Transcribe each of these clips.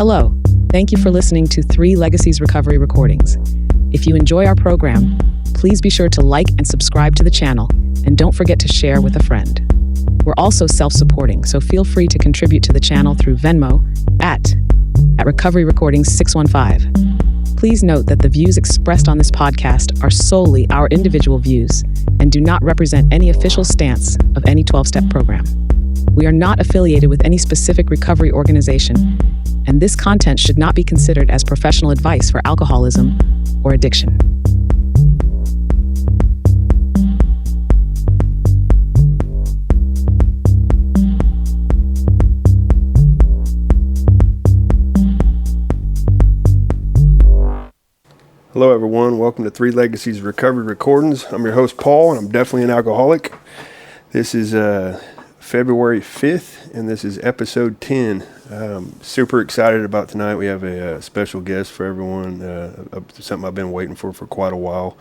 Hello. Thank you for listening to 3 Legacies Recovery Recordings. If you enjoy our program, please be sure to like and subscribe to the channel, and don't forget to share with a friend. We're also self-supporting, so feel free to contribute to the channel through Venmo at Recovery Recordings 615. Please note that the views expressed on this podcast are solely our individual views and do not represent any official stance of any 12-step program. We are not affiliated with any specific recovery organization, and this content should not be considered as professional advice for alcoholism or addiction. Hello everyone, welcome to 3 Legacies Recovery Recordings. I'm your host Paul, and I'm definitely an alcoholic. This is February 5th, and this is episode 10. Super excited about tonight. We have a special guest for everyone, something I've been waiting for quite a while.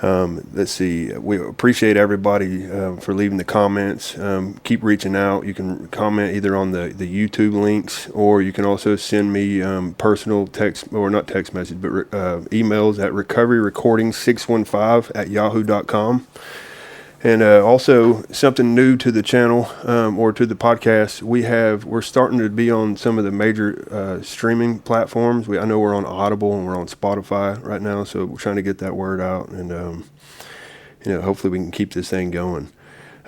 Let's see, we appreciate everybody for leaving the comments. Keep reaching out. You can comment either on the YouTube links, or you can also send me personal text, or not text message, but emails at recoveryrecording615@yahoo.com. And also something new to the channel or to the podcast, we're starting to be on some of the major streaming platforms. I know we're on Audible and we're on Spotify right now, so we're trying to get that word out, and hopefully we can keep this thing going.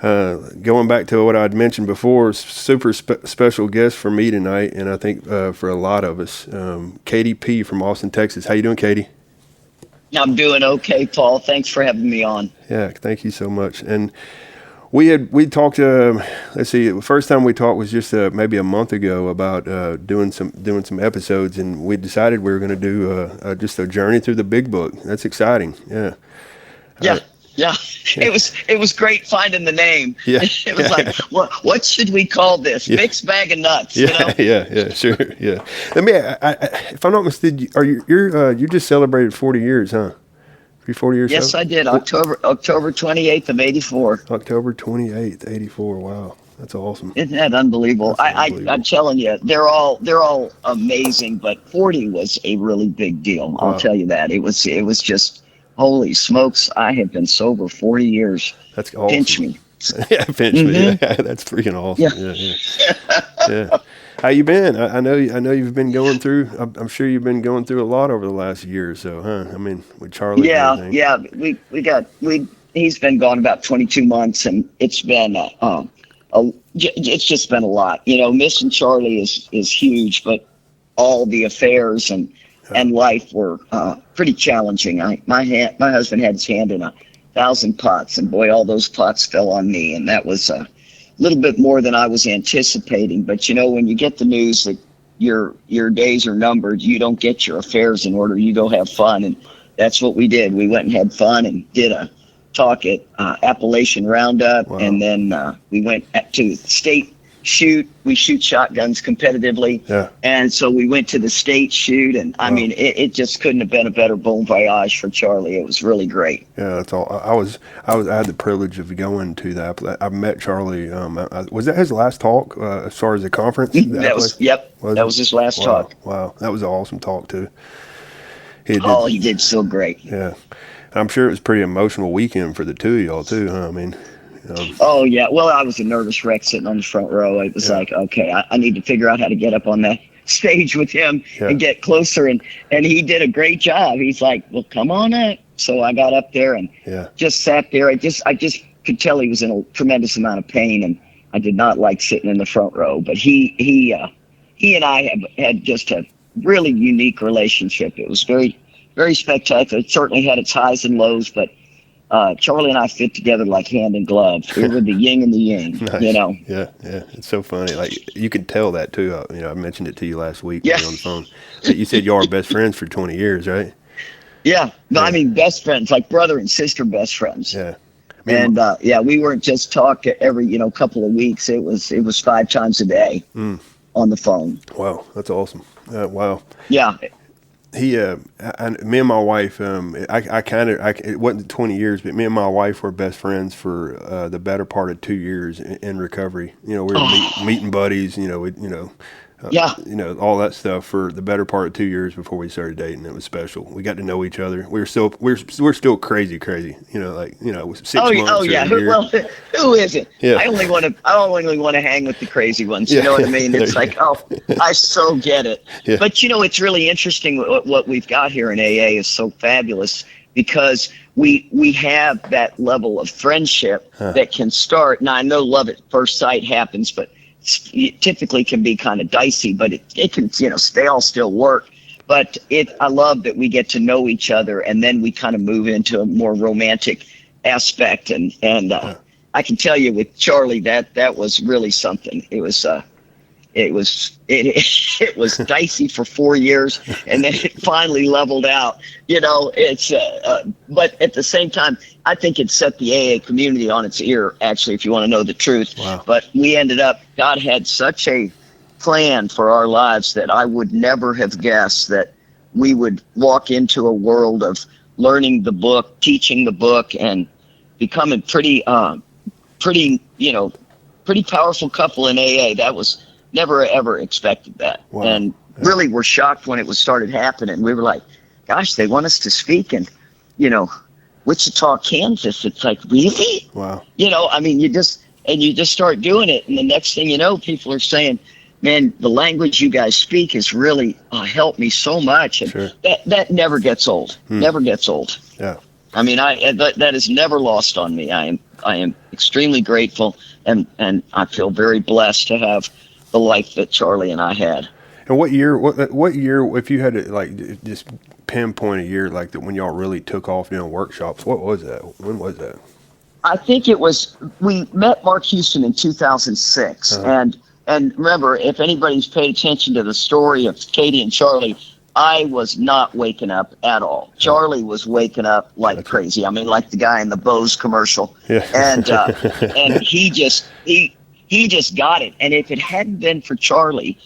Going back to what I'd mentioned before, super special guest for me tonight, and I think for a lot of us, Katie P. from Austin, Texas. How you doing, Katie? I'm doing okay, Paul. Thanks for having me on. Yeah, thank you so much. And we talked. Let's see. The first time we talked was just maybe a month ago about doing some episodes, and we decided we were going to do just a journey through the Big Book. That's exciting. Yeah. Yeah. It was great finding the name. Yeah. It was like, what should we call this? Yeah. Mixed bag of nuts. Yeah. Yeah. Sure. Yeah. Let me. If I'm not mistaken, you just celebrated 40 years, huh? 40 years. Yes, I did. October 28th of '84. October 28th, '84. Wow, that's awesome. Isn't that unbelievable? I'm telling you, they're all amazing, but 40 was a really big deal. Wow. I'll tell you that. It was just, holy smokes! I have been sober 40 years. That's awesome. Pinch me. Yeah, pinch me. Yeah, that's freaking awesome. Yeah. How you been? I know you've been going through. I'm sure you've been going through a lot over the last year or so, huh? I mean, with Charlie. Yeah. He's been gone about 22 months, and it's been it's just been a lot. Missing Charlie is huge, but all the affairs and life were pretty challenging. My husband had his hand in 1,000 pots, and boy, all those pots fell on me, and that was a little bit more than I was anticipating. But when you get the news that your days are numbered, you don't get your affairs in order, you go have fun. And that's what we did. We went and had fun and did a talk at Appalachian Roundup. Wow. And then we went to the state shoot. We shoot shotguns competitively. Yeah. And so we went to the state shoot, and I mean, it just couldn't have been a better bon voyage for Charlie. It was really great. Yeah, that's all. I had the privilege of going to that. I met Charlie. Was that his last talk as far as the conference? That was his last talk. Wow, that was an awesome talk too. He did so great. Yeah, I'm sure it was a pretty emotional weekend for the two of y'all too, huh? I mean. Oh yeah. Well, I was a nervous wreck sitting on the front row. It was like, okay, I need to figure out how to get up on that stage with him and get closer. And he did a great job. He's like, well, come on up. So I got up there and just sat there. I just could tell he was in a tremendous amount of pain, and I did not like sitting in the front row. But he and I have had just a really unique relationship. It was very, very spectacular. It certainly had its highs and lows, but Charlie and I fit together like hand in glove. We were the yin and the yang, nice. Yeah. It's so funny. Like, you could tell that too. I mentioned it to you last week on the phone. But you said y'all are best friends for 20 years, right? Yeah. No, I mean, best friends, like brother and sister best friends. Yeah. And we weren't just talk every, couple of weeks. It was 5 times a day on the phone. Wow. That's awesome. Wow. Yeah. Me and my wife, it wasn't 20 years, but me and my wife were best friends for the better part of 2 years in recovery. We were meeting buddies. Yeah. All that stuff for the better part of 2 years before we started dating. It was special. We got to know each other. We're still crazy, with 6 Oh, months or yeah. a year. Who isn't? Yeah. I only want to hang with the crazy ones. You know what I mean? It's like, oh, I so get it. Yeah. But it's really interesting. What we've got here in AA is so fabulous because we have that level of friendship that can start. Now I know love at first sight happens, but it typically can be kind of dicey. But it can they all still work. But I love that we get to know each other, and then we kind of move into a more romantic aspect. And I can tell you with Charlie that was really something. It was dicey for 4 years, and then it finally leveled out. But at the same time, I think it set the AA community on its ear, actually, if you want to know the truth. Wow. But God had such a plan for our lives that I would never have guessed that we would walk into a world of learning the book, teaching the book, and becoming pretty powerful couple in AA. That was never ever expected that. Wow. And really were shocked when it started happening. We were like, gosh, they want us to speak in Wichita, Kansas. It's like, really? Wow. You just start doing it, and the next thing you know, people are saying, man, the language you guys speak has really helped me so much. And sure. that never gets old. Never gets old. Yeah. That is never lost on me. I am extremely grateful, and I feel very blessed to have the life that Charlie and I had. And what year, if you had to just pinpoint a year like that when y'all really took off doing workshops, what was that? When was that? I think we met Mark Houston in 2006. And remember, if anybody's paid attention to the story of Katie and Charlie, I was not waking up at all. Charlie was waking up like crazy. Like the guy in the Bose commercial. Yeah. And he just got it. And if it hadn't been for Charlie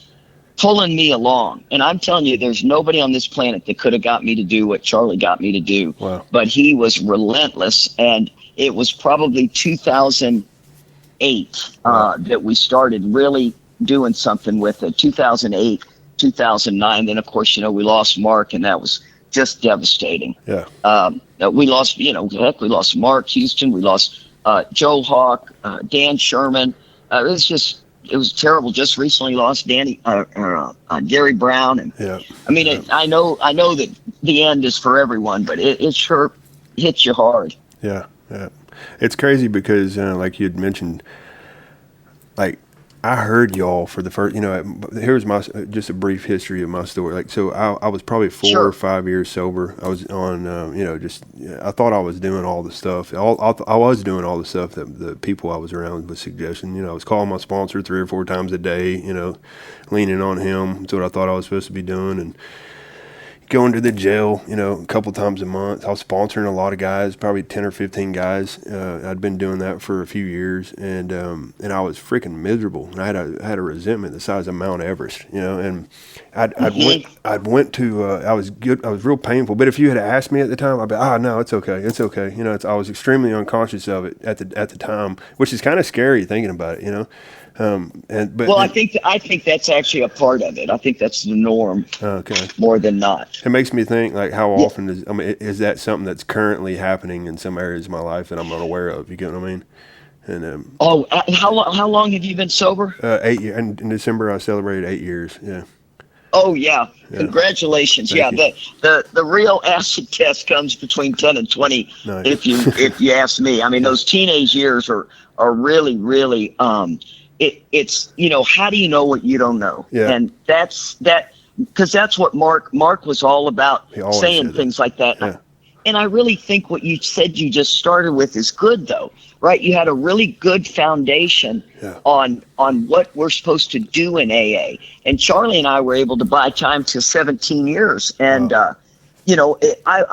pulling me along, and I'm telling you, there's nobody on this planet that could have got me to do what Charlie got me to do. Wow. But he was relentless. And it was probably 2008 that we started really doing something with it. 2008, 2009. Then, of course, we lost Mark, and that was just devastating. Yeah. We lost, we lost Mark Houston. We lost Joe Hawk, Dan Sherman. It was terrible. Just recently lost Gary Brown. And yeah. I know that the end is for everyone, but it sure hits you hard. Yeah. Yeah. It's crazy because, like you had mentioned, I heard y'all for the first, here's just a brief history of my story. So I was probably 4 or 5 years sober. I was on, I thought I was doing all the stuff. I was doing all the stuff that the people I was around was suggesting. I was calling my sponsor 3 or 4 times a day, leaning on him. That's what I thought I was supposed to be doing. And going to the jail, a couple times a month. I was sponsoring a lot of guys, probably 10 or 15 guys. I'd been doing that for a few years, and I was freaking miserable. And I had a resentment the size of Mount Everest, and I was good. I was real painful. But if you had asked me at the time, I'd be, no, it's okay. It's okay. I was extremely unconscious of it at the time, which is kind of scary thinking about it, I think that's actually a part of it. I think that's the norm. Okay. More than not. It makes me think how often is that something that's currently happening in some areas of my life that I'm not aware of? You get what I mean? And how long have you been sober? 8 years. And in December I celebrated 8 years. Yeah. Oh yeah. Congratulations. Thank you. The real acid test comes between 10 and 20. Nice. If you ask me. Those teenage years are really, really it's how do you know what you don't know? Yeah. And because that's what Mark was all about, saying things like that. Yeah. And I really think what you said you just started with is good, though, right? You had a really good foundation on what we're supposed to do in AA. And Charlie and I were able to buy time to 17 years. And, I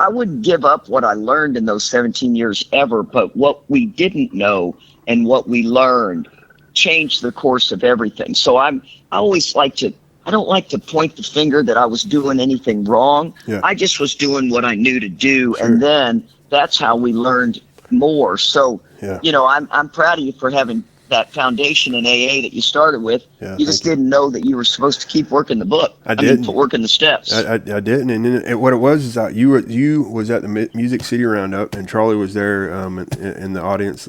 wouldn't give up what I learned in those 17 years ever, but what we didn't know and what we learned changed the course of everything. So I don't like to point the finger that I was doing anything wrong. Yeah. I just was doing what I knew to do. Sure. And then that's how we learned more. So, I'm proud of you for having that foundation in AA that you started with. Yeah, You just didn't know that you were supposed to keep working the book. I didn't. Working the steps. I didn't, and then what it was is that you was at the Music City Roundup, and Charlie was there in the audience,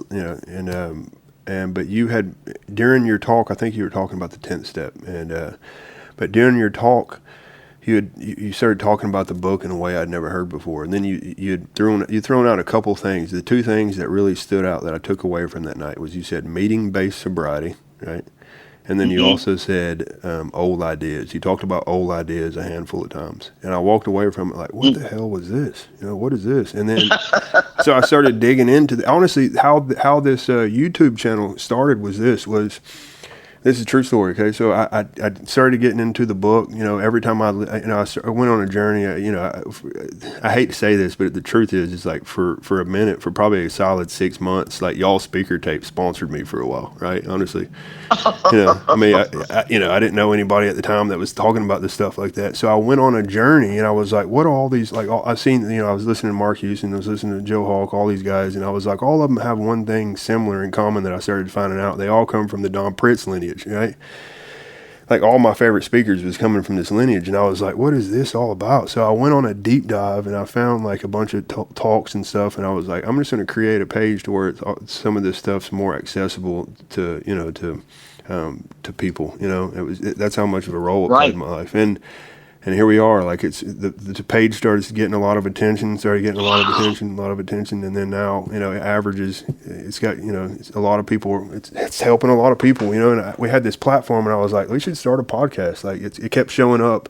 but you had, during your talk, I think you were talking about the 10th step, but during your talk, you started talking about the book in a way I'd never heard before, and then you'd thrown out a couple things. The two things that really stood out that I took away from that night was you said meeting-based sobriety, right? And then you also said old ideas. You talked about old ideas a handful of times. And I walked away from it like, what the hell was this? What is this? And then, so I started digging into honestly, how this YouTube channel started was this is a true story, okay? So I started getting into the book. Every time I went on a journey. I hate to say this, but the truth is, it's like for a minute, for probably a solid 6 months, like y'all speaker tape sponsored me for a while, right? Honestly, I didn't know anybody at the time that was talking about this stuff like that. So I went on a journey, and I was like, what are all these? Like, I've seen, I was listening to Mark Houston, I was listening to Joe Hawk, all these guys, and I was like, all of them have one thing similar in common that I started finding out. They all come from the Don Pritz lineage. Right? Like all my favorite speakers was coming from this lineage, and I was like, what is this all about? So I went on a deep dive, and I found like a bunch of talks and stuff, and I was like, I'm just going to create a page to where some of this stuff's more accessible to people. That's how much of a role it played in my life. And here we are, like the page started getting a lot of attention, and then now, it averages, it's got, it's a lot of people, it's helping a lot of people, and we had this platform, and I was like, we should start a podcast. Like it kept showing up,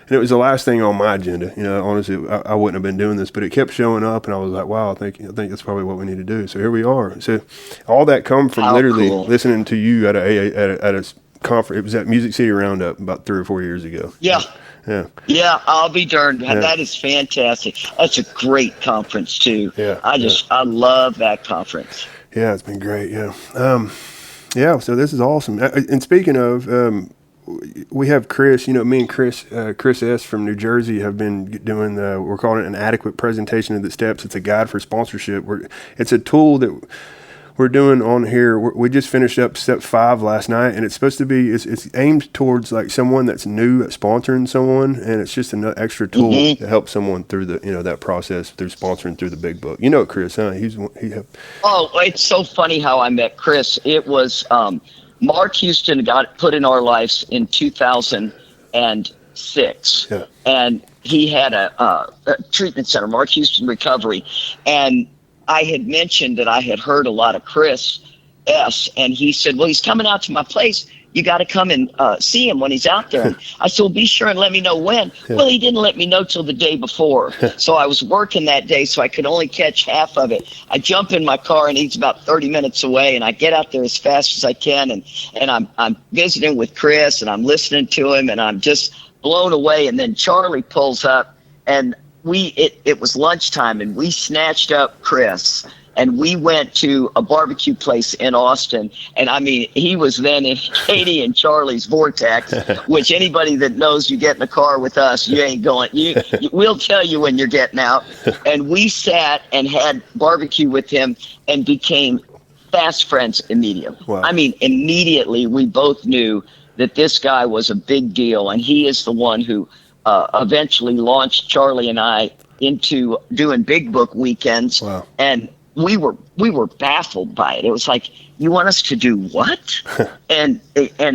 and it was the last thing on my agenda. Honestly, I wouldn't have been doing this, but it kept showing up, and I was like, wow, I think that's probably what we need to do. So here we are. So all that come from literally listening to you at a conference. It was at Music City Roundup about 3 or 4 years ago. Yeah. Yeah, I'll be darned. Yeah. That is fantastic. That's a great conference too. Yeah, I love that conference. Yeah, it's been great. Yeah, so this is awesome. And speaking of, we have Chris. Me and Chris S. from New Jersey have been doing we're calling it an adequate presentation of the steps. It's a guide for sponsorship. It's a tool that we're doing on here. We just finished up step 5 last night, and it's supposed to be, it's aimed towards like someone that's new at sponsoring someone, and it's just an extra tool to help someone through the, that process through sponsoring through the big book. Chris, huh? Oh, it's so funny how I met Chris. It was Mark Houston got put in our lives in 2006, and he had a treatment center, Mark Houston Recovery, and I had mentioned that I had heard a lot of Chris S. And he said, well, he's coming out to my place. You got to come and see him when he's out there. And I said, well, be sure and let me know when. Yeah. Well, he didn't let me know till the day before. So I was working that day, so I could only catch half of it. I jump in my car, and he's about 30 minutes away, and I get out there as fast as I can. And I'm visiting with Chris, and I'm listening to him, and I'm just blown away. And then Charlie pulls up, and it was lunchtime, and we snatched up Chris, and we went to a barbecue place in Austin. And I mean, he was then in Katie and Charlie's vortex, which anybody that knows you get in a car with us, you ain't going. We'll tell you when you're getting out. And we sat and had barbecue with him and became fast friends immediately. Wow. I mean, immediately we both knew that this guy was a big deal, and he is the one who eventually launched Charlie and I into doing big book weekends. Wow. And we were baffled by it. It was like, you want us to do what? and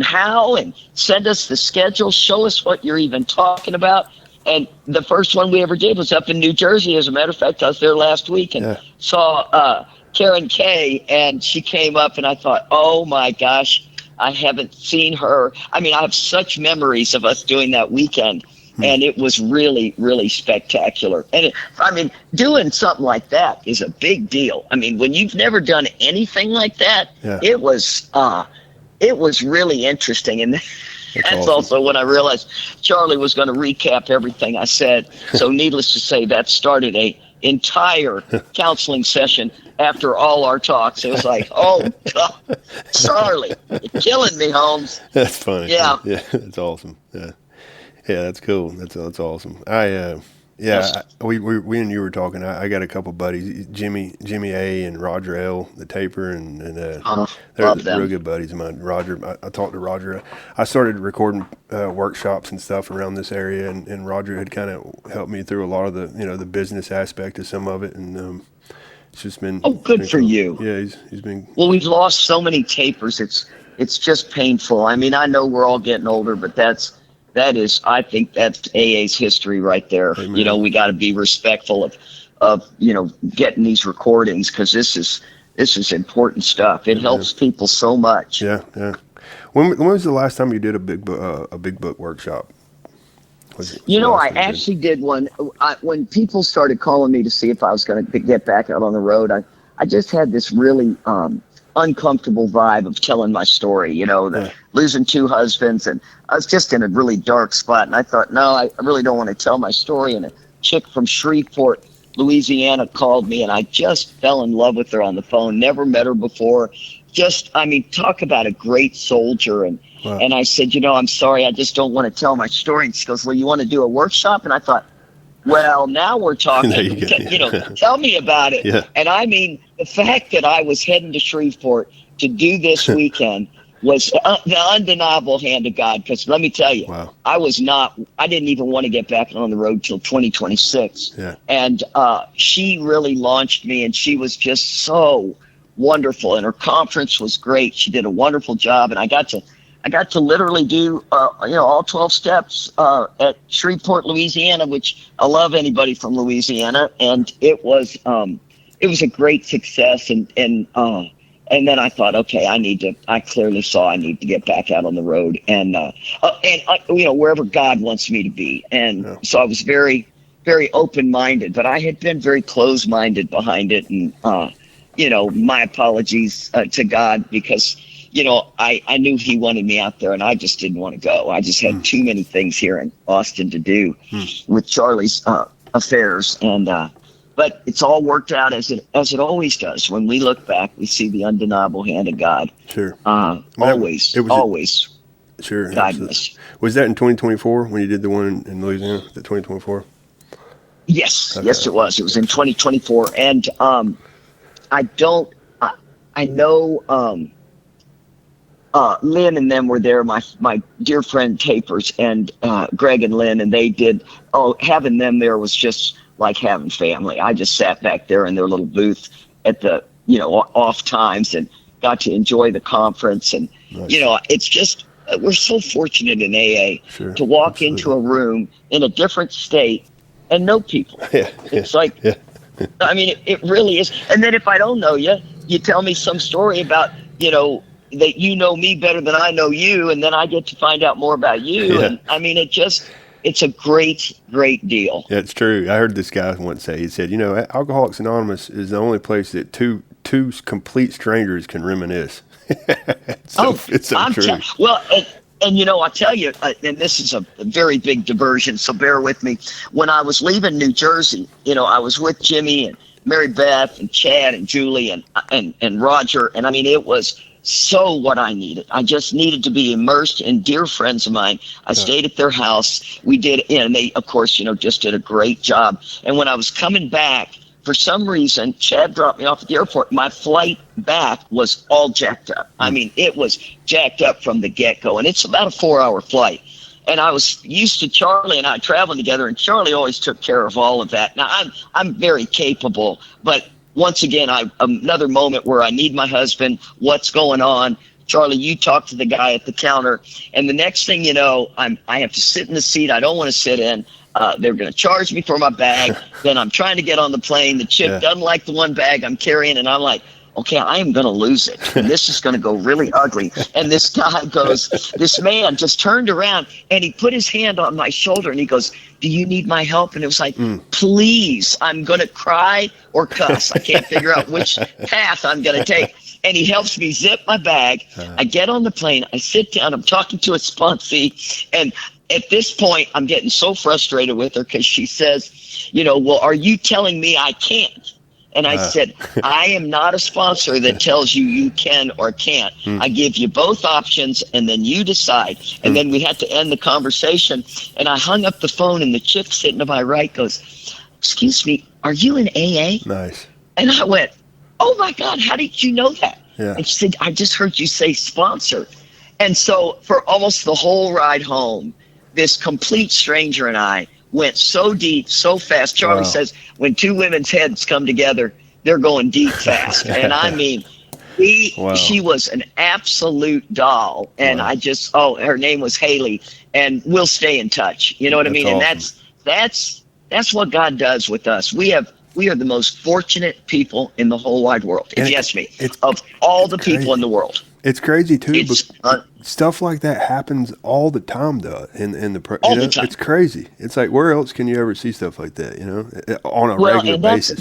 how? And send us the schedule, show us what you're even talking about. And the first one we ever did was up in New Jersey. As a matter of fact, I was there last week and saw Karen Kay, and she came up, and I thought, oh my gosh, I haven't seen her. I mean, I have such memories of us doing that weekend. And it was really, really spectacular. And doing something like that is a big deal. I mean, when you've never done anything like that, it was really interesting. And that's awesome. Also when I realized Charlie was going to recap everything I said. So needless to say, that started a entire counseling session after all our talks. It was like, oh, God, Charlie, you're killing me, Holmes. That's funny. Yeah. Yeah, that's awesome. Yeah. Yeah, that's cool. That's awesome. Yeah, we and you were talking. I got a couple buddies, Jimmy A and Roger L, the taper, and they're Love them. real good buddies of mine. Roger, I talked to Roger. I started recording workshops and stuff around this area, and Roger had kind of helped me through a lot of the business aspect of some of it, and it's just been Good for cool. you. Yeah, he's been. Well, we've lost so many tapers. It's just painful. I mean, I know we're all getting older, but I think that's AA's history right there. Amen. You know, we got to be respectful of getting these recordings, because this is important stuff. It helps people so much. Yeah. When was the last time you did a big book workshop? I actually did one. When people started calling me to see if I was going to get back out on the road, I just had this really uncomfortable vibe of telling my story, losing 2 husbands. And I was just in a really dark spot. And I thought, no, I really don't want to tell my story. And a chick from Shreveport, Louisiana called me, and I just fell in love with her on the phone. Never met her before. Talk about a great soldier. And wow. And I said, I'm sorry, I just don't want to tell my story. And she goes, well, you want to do a workshop? And I thought, well, now we're talking. Tell me about it. Yeah. And I mean, the fact that I was heading to Shreveport to do this weekend was the undeniable hand of God. Because let me tell you, wow. I didn't even want to get back on the road till 2026. Yeah. And she really launched me, and she was just so wonderful. And her conference was great. She did a wonderful job. And I got to literally do, all 12 steps at Shreveport, Louisiana, which I love anybody from Louisiana. And it was a great success. And then I thought, okay, I clearly saw I need to get back out on the road and wherever God wants me to be. And so I was very, very open-minded, but I had been very closed-minded behind it. And, my apologies to God, because I knew he wanted me out there, and I just didn't want to go. I just had too many things here in Austin to do with Charlie's affairs, and but it's all worked out as it always does. When we look back, we see the undeniable hand of God. Sure. Always sure guiding us. Was that in 2024 when you did the one in Louisiana? The 2024. Yes, okay. Yes, it was. It was in 2024, and I know. Lynn and them were there, my dear friend Tapers and Greg and Lynn, and they did. Having them there was just like having family. I just sat back there in their little booth at the off times and got to enjoy the conference. And nice. It's just we're so fortunate in AA sure, to walk absolutely. into a room in a different state and know people. It's like, I mean, it really is. And then if I don't know you, you tell me some story about that you know me better than I know you, and then I get to find out more about you. Yeah. And I mean, it's a great, great deal. Yeah, it's true. I heard this guy once say, he said, Alcoholics Anonymous is the only place that two complete strangers can reminisce. It's so true. I tell you, and this is a very big diversion, so bear with me. When I was leaving New Jersey, I was with Jimmy and Mary Beth and Chad and Julie and Roger, and I mean, it was so what I needed. I just needed to be immersed in dear friends of mine. I stayed at their house. We did, and they, of course, just did a great job. And when I was coming back, for some reason, Chad dropped me off at the airport. My flight back was all jacked up. I mean, it was jacked up from the get-go, and it's about a 4-hour flight. And I was used to Charlie and I traveling together, and Charlie always took care of all of that. Now, I'm very capable, but once again, another moment where I need my husband. What's going on? Charlie, you talk to the guy at the counter. And the next thing you know, I have to sit in the seat I don't want to sit in. They're going to charge me for my bag. Then I'm trying to get on the plane. The chick doesn't like the one bag I'm carrying. And I'm like, okay, I am going to lose it. And this is going to go really ugly. And this man just turned around and he put his hand on my shoulder and he goes, do you need my help? And it was like, please, I'm going to cry or cuss. I can't figure out which path I'm going to take. And he helps me zip my bag. I get on the plane. I sit down. I'm talking to a sponsee. And at this point, I'm getting so frustrated with her because she says, well, are you telling me I can't? And I said, I am not a sponsor that tells you you can or can't. I give you both options, and then you decide. And then we had to end the conversation, and I hung up the phone, and the chick sitting to my right goes, excuse me, are you in AA? Nice. And I went, oh my God, how did you know that? Yeah. And she said, I just heard you say sponsor. And so for almost the whole ride home, this complete stranger and I went so deep, so fast. Charlie says, when two women's heads come together, they're going deep fast. And I mean, she was an absolute doll. And I just, her name was Haley. And we'll stay in touch. You know what I mean? Awesome. And that's what God does with us. We are the most fortunate people in the whole wide world, if you ask me, of all the people in the world. It's crazy too, but stuff like that happens all the time, though. In the all the time. It's crazy. It's like, where else can you ever see stuff like that? You know, on a regular basis.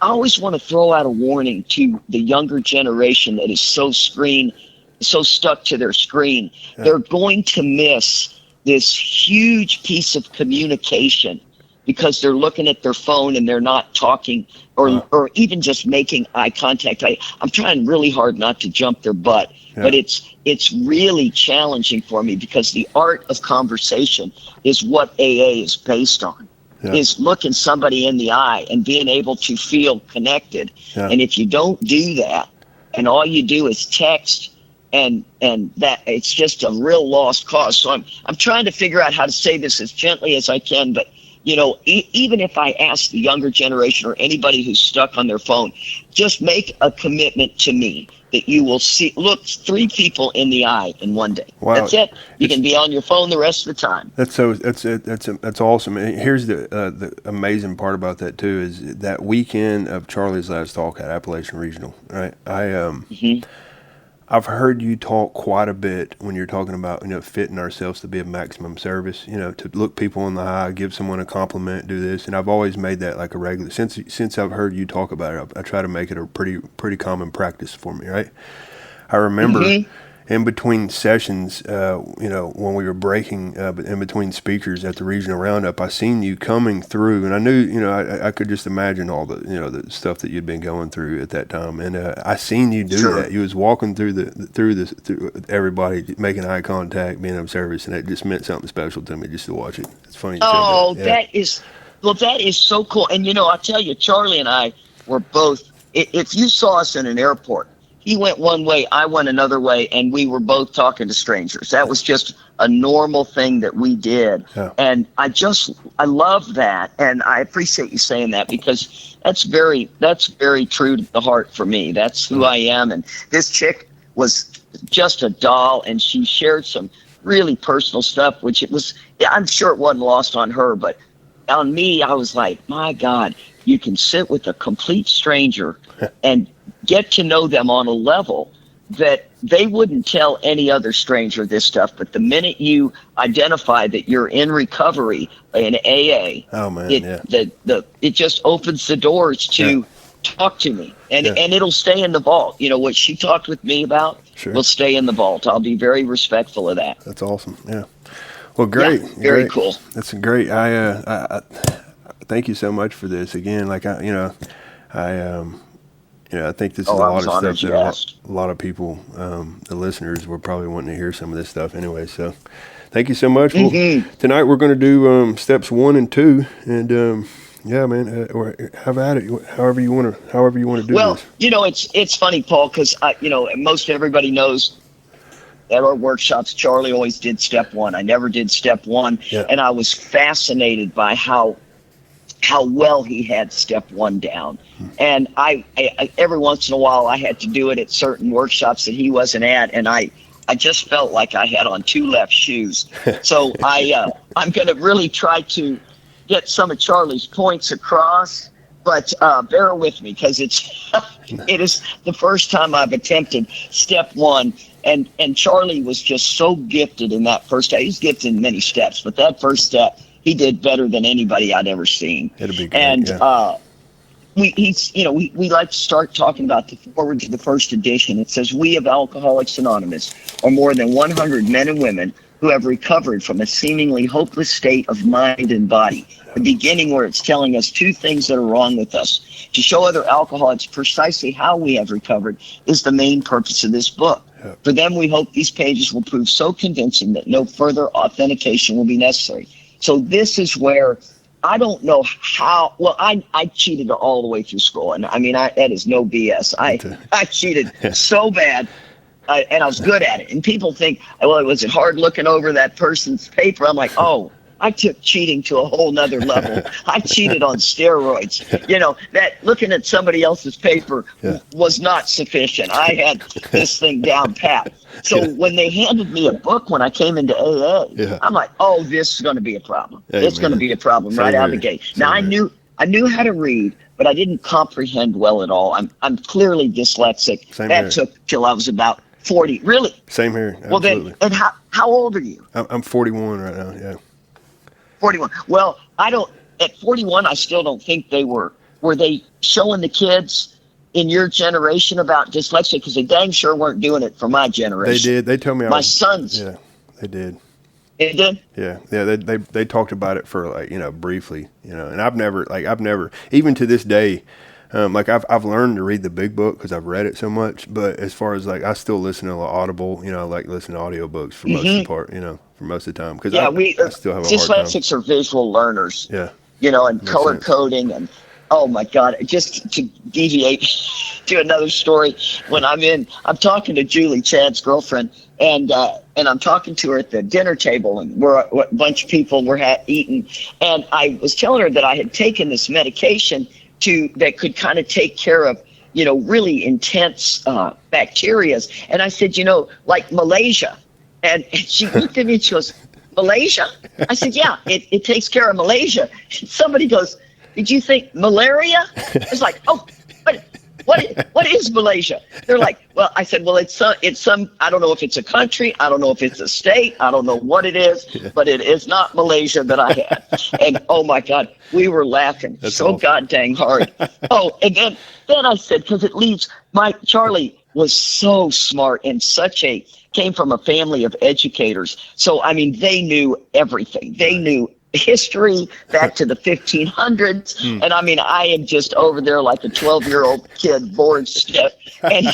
I always want to throw out a warning to the younger generation that is so stuck to their screen. Yeah. They're going to miss this huge piece of communication because they're looking at their phone and they're not talking or even just making eye contact. I'm trying really hard not to jump their butt, but it's really challenging for me because the art of conversation is what AA is based on, is looking somebody in the eye and being able to feel connected. Yeah. And if you don't do that and all you do is text and that, it's just a real lost cause. So I'm trying to figure out how to say this as gently as I can, but you know, even if I ask the younger generation or anybody who's stuck on their phone, just make a commitment to me that you will look 3 people in the eye in one day. Wow. That's it. You can be on your phone the rest of the time. That's awesome. And here's the amazing part about that too is that weekend of Charlie's last talk at Appalachian Regional. Right, I've heard you talk quite a bit when you're talking about, fitting ourselves to be of maximum service, to look people in the eye, give someone a compliment, do this. And I've always made that like a regular, since I've heard you talk about it, I try to make it a pretty common practice for me, right? I remember in between sessions, when we were breaking in between speakers at the regional roundup, I seen you coming through, and I knew, I could just imagine all the, the stuff that you'd been going through at that time, and I seen you do that. You was walking through everybody, making eye contact, being of service, and it just meant something special to me just to watch it. It's funny. That is so cool. And I'll tell you, Charlie and I were both. If you saw us in an airport. He went one way, I went another way, and we were both talking to strangers. That was just a normal thing that we did. Yeah. And I love that, and I appreciate you saying that because that's very true to the heart for me. That's who I am. And this chick was just a doll, and she shared some really personal stuff, which I'm sure it wasn't lost on her, but on me, I was like, my God, you can sit with a complete stranger and get to know them on a level that they wouldn't tell any other stranger this stuff. But the minute you identify that you're in recovery in AA, it just opens the doors to talk to me, and it'll stay in the vault. What she talked with me about will stay in the vault. I'll be very respectful of that. That's awesome. Yeah. Well, great. Yeah, very cool. That's great. I thank you so much for this again. Like I think this is a lot of stuff that a lot of people, the listeners, were probably wanting to hear some of this stuff anyway. So thank you so much. Well, tonight we're going to do steps 1 and 2, and or have at it. However you want to do this. Well, it's funny, Paul, because most everybody knows at our workshops, Charlie always did step 1. I never did step 1, and I was fascinated by how well he had step 1 down. And I every once in a while I had to do it at certain workshops that he wasn't at, and I just felt like I had on 2 left shoes. So I'm going to really try to get some of Charlie's points across, but bear with me because it is the first time I've attempted step 1, and Charlie was just so gifted in that first step. He's gifted in many steps, but that first step, he did better than anybody I'd ever seen. It'll be great. And we like to start talking about the forward to the first edition. It says, we of Alcoholics Anonymous are more than 100 men and women who have recovered from a seemingly hopeless state of mind and body. The beginning where it's telling us two things that are wrong with us. To show other alcoholics precisely how we have recovered is the main purpose of this book. For them, we hope these pages will prove so convincing that no further authentication will be necessary. So this is where I don't know how. Well, I cheated all the way through school, and I mean, that is no BS. I cheated so bad. And I was good at it. And people think, well, was it hard looking over that person's paper? I'm like, oh, I took cheating to a whole nother level. I cheated on steroids. That looking at somebody else's paper was not sufficient. I had this thing down pat. So when they handed me a book when I came into AA, I'm like, oh, this is going to be a problem. It's going to be a problem right out of the gate. Now, I knew how to read, but I didn't comprehend well at all. I'm clearly dyslexic. That took till I was about 40. Really? Same here. Absolutely. Well, then, and how old are you? I'm 41 right now. Yeah. 41. Well, at 41, I still don't think were they showing the kids in your generation about dyslexia? Because they dang sure weren't doing it for my generation. They did. They told me my sons. Yeah, they did. It did? Yeah. They talked about it for briefly, and I've never, even to this day, I've learned to read the big book because I've read it so much. But as far as I still listen to Audible, I like listening to audiobooks for most of the part, for most of the time. Because I still have a hard time. Dyslexics are visual learners. Yeah. And Makes color sense. coding and, oh my God, just to deviate to another story. When I'm talking to Julie, Chad's girlfriend, and I'm talking to her at the dinner table, and we're a bunch of people were eating, and I was telling her that I had taken this medication that could kind of take care of, really intense bacteria. And I said, like Malaysia. And she looked at me and she goes, Malaysia? I said, yeah, it takes care of Malaysia. And somebody goes, did you think malaria? It's like, oh, what is Malaysia? They're like, well, I said, well, it's some, I don't know if it's a country. I don't know if it's a state. I don't know what it is, but it is not Malaysia that I had. And oh my God, we were laughing so god dang hard. Oh, and then I said, because it leaves, Charlie was so smart and came from a family of educators. So, I mean, they knew everything. They knew history back to the 1500s. And I mean, I am just over there like a 12-year-old kid, bored stiff. And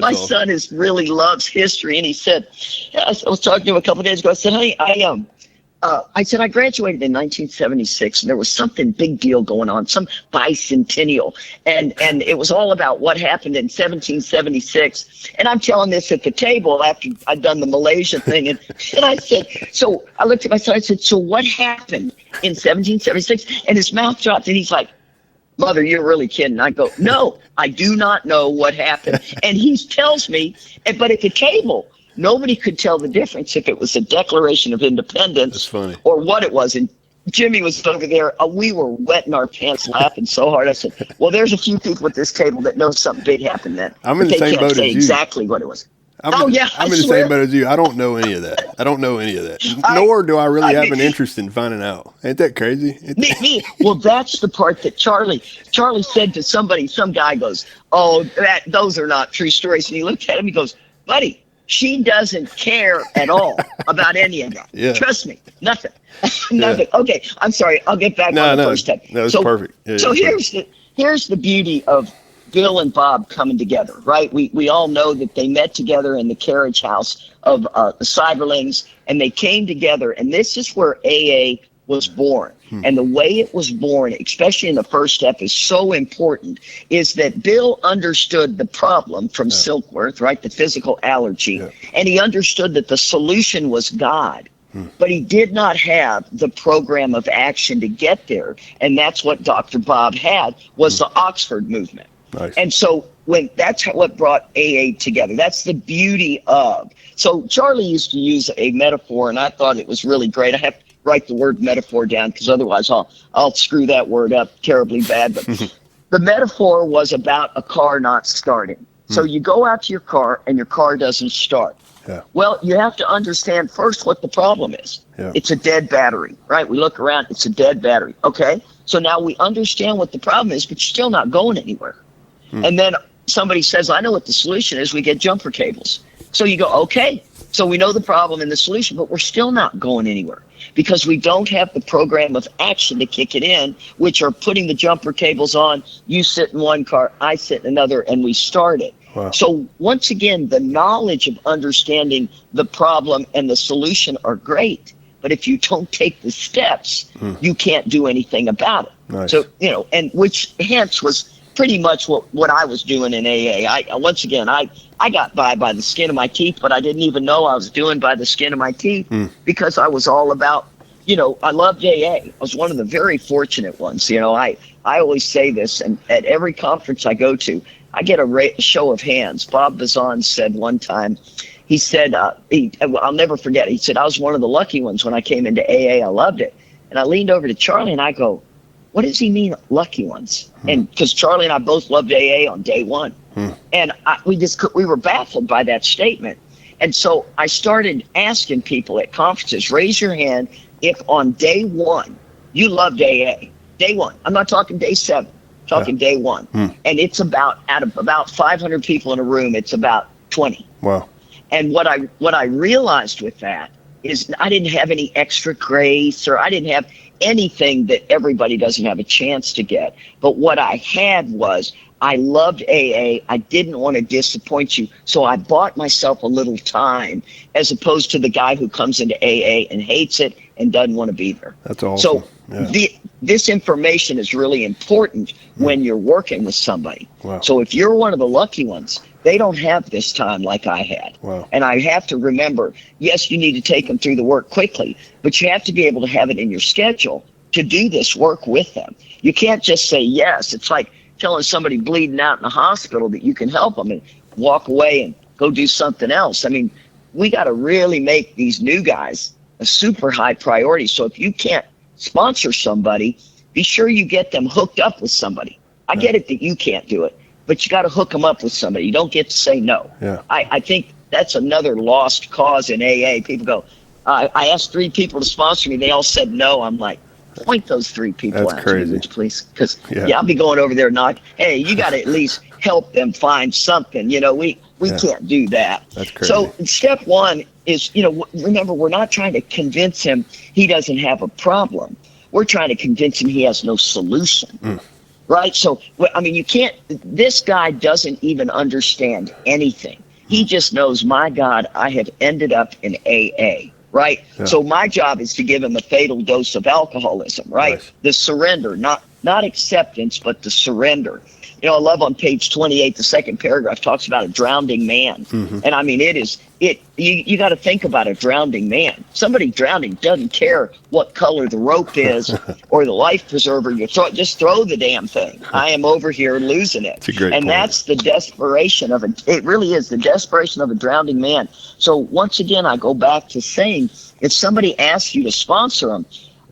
my son really loves history. And he said, I was talking to him a couple of days ago. I said, honey, I graduated in 1976, and there was something big deal going on, some bicentennial, and it was all about what happened in 1776. And I'm telling this at the table after I'd done the Malaysia thing, and I said, so I looked at my son, I said, so what happened in 1776? And his mouth dropped, and he's like, Mother, you're really kidding. I go, no, I do not know what happened. And he tells me, but at the table, nobody could tell the difference if it was a Declaration of Independence or what it was. And Jimmy was over there. We were wetting our pants laughing so hard. I said, well, there's a few people at this table that know something big happened then. I'm in the same boat as you. Exactly what it was. I'm in the same boat as you. I don't know any of that. Nor do I really have an interest in finding out. Ain't that crazy? Me. Well, that's the part that Charlie said to somebody. Some guy goes, oh, those are not true stories. And he looked at him, he goes, buddy, she doesn't care at all about any of that. Yeah. Trust me, nothing. Nothing. Yeah. Okay, I'm sorry. I'll get back on the first time. No, it's perfect. Yeah, so here's the beauty of Bill and Bob coming together, right? We all know that they met together in the carriage house of the Cyberlings, and they came together, and this is where AA was born. And the way it was born, especially in the first step, is so important, is that Bill understood the problem from Silkworth, right, the physical allergy, and he understood that the solution was God. But he did not have the program of action to get there, and that's what Dr. Bob had, was the Oxford movement. Nice. And so that's what brought AA together. That's the beauty of. So Charlie used to use a metaphor, and I thought it was really great. I have to write the word metaphor down because otherwise I'll screw that word up terribly bad. But the metaphor was about a car not starting. So you go out to your car and your car doesn't start. Yeah. Well, you have to understand first what the problem is. Yeah. It's a dead battery, right? We look around, it's a dead battery. Okay, so now we understand what the problem is, but you're still not going anywhere. And then somebody says, I know what the solution is. We get jumper cables. So you go, okay, So we know the problem and the solution, but we're still not going anywhere because we don't have the program of action to kick it in, which are putting the jumper cables on. You sit in one car, I sit in another, and we start it. Wow. So once again, the knowledge of understanding the problem and the solution are great. But if you don't take the steps, you can't do anything about it. Nice. So, and which hence was pretty much what I was doing in AA. I got by the skin of my teeth, but I didn't even know I was doing by the skin of my teeth because I was all about, I loved AA. I was one of the very fortunate ones. I always say this, and at every conference I go to, I get a show of hands. Bob Bazan said one time, he said, I'll never forget, he said, I was one of the lucky ones when I came into AA. I loved it. And I leaned over to Charlie and I go, what does he mean, lucky ones? And because Charlie and I both loved AA on day one. And we were baffled by that statement. And so I started asking people at conferences, raise your hand if on day one you loved AA. Day one. I'm not talking day 7. I'm talking day 1. And it's out of about 500 people in a room, it's about 20. Wow. And what I realized with that is I didn't have any extra grace, or I didn't have anything that everybody doesn't have a chance to get. But what I had was I loved AA. I didn't want to disappoint you. So I bought myself a little time as opposed to the guy who comes into AA and hates it and doesn't want to be there. That's awesome. So this information is really important when you're working with somebody. Wow. So if you're one of the lucky ones, they don't have this time like I had. Wow. And I have to remember, yes, you need to take them through the work quickly, but you have to be able to have it in your schedule to do this work with them. You can't just say yes. It's like telling somebody bleeding out in the hospital that you can help them and walk away and go do something else. I mean, we got to really make these new guys a super high priority. So if you can't sponsor somebody, be sure you get them hooked up with somebody. I get it that you can't do it, but you got to hook them up with somebody. You don't get to say no. Yeah. I think that's another lost cause in AA. People go, I asked 3 people to sponsor me. They all said no. I'm like, point those 3 people That's out crazy. to me, please. Because, I'll be going over there not, hey, you got to at least help them find something. We can't do that. That's crazy. So step 1 is, remember, we're not trying to convince him he doesn't have a problem. We're trying to convince him he has no solution. Right? So, I mean, this guy doesn't even understand anything. He just knows, my God, I have ended up in AA. Right? Yeah. So my job is to give him a fatal dose of alcoholism, right? Nice. The surrender, not acceptance, but the surrender. I love on page 28, the second paragraph talks about a drowning man. And I mean, you got to think about a drowning man. Somebody drowning doesn't care what color the rope is or the life preserver you throw. Just throw the damn thing. I am over here losing it. That's a great point. That's the desperation of it really is the desperation of a drowning man. So once again, I go back to saying, if somebody asks you to sponsor them,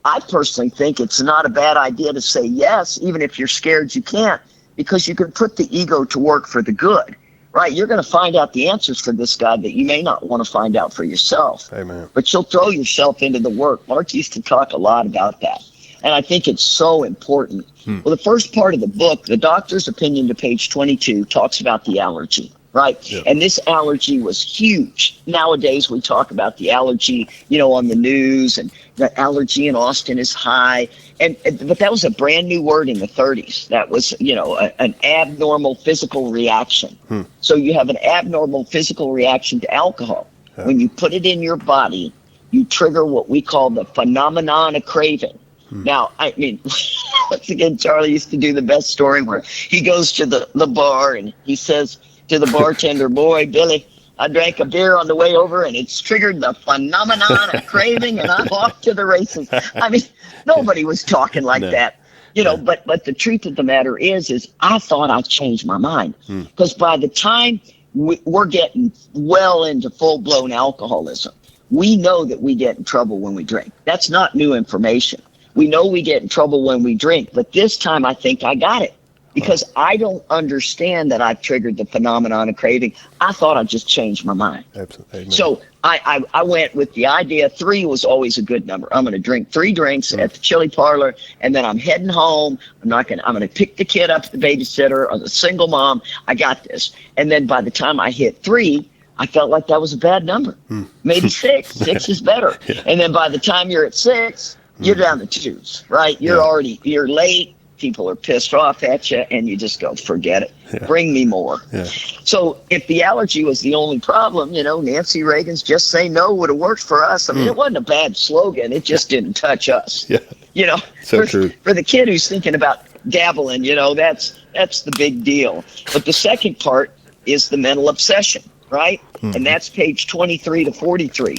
I personally think it's not a bad idea to say yes, even if you're scared you can't, because you can put the ego to work for the good, right? You're going to find out the answers for this guy that you may not want to find out for yourself. Amen. But you'll throw yourself into the work. Mark used to talk a lot about that. And I think it's so important. Well, the first part of the book, The Doctor's Opinion to page 22, talks about the allergy, right? Yeah. And this allergy was huge. Nowadays, we talk about the allergy, on the news, and the allergy in Austin is high. But that was a brand new word in the 30s. That was, an abnormal physical reaction. So you have an abnormal physical reaction to alcohol. When you put it in your body, you trigger what we call the phenomenon of craving. Now, I mean, once again, Charlie used to do the best story where he goes to the bar and he says to the bartender, boy, Billy, I drank a beer on the way over and it's triggered the phenomenon of craving and I'm off to the races. I mean, nobody was talking like that, but the truth of the matter is I thought I'd changed my mind because by the time we're getting well into full-blown alcoholism, we know that we get in trouble when we drink. That's not new information. We know we get in trouble when we drink, but this time I think I got it. Because I don't understand that I've triggered the phenomenon of craving. I thought I'd just change my mind. Absolutely. So I went with the idea 3 was always a good number. I'm going to drink 3 drinks at the chili parlor, and then I'm heading home. I'm going to pick the kid up at the babysitter or the single mom. I got this. And then by the time I hit 3, I felt like that was a bad number. Maybe six. Six is better. Yeah. And then by the time you're at six, you're down to twos, right? You're late. People are pissed off at you, and you just go, forget it. Yeah. Bring me more. Yeah. So if the allergy was the only problem, Nancy Reagan's "Just Say No" would have worked for us. I mean, it wasn't a bad slogan. It just didn't touch us. Yeah. So true. For the kid who's thinking about dabbling, that's the big deal. But the second part is the mental obsession, right? And that's page 23 to 43.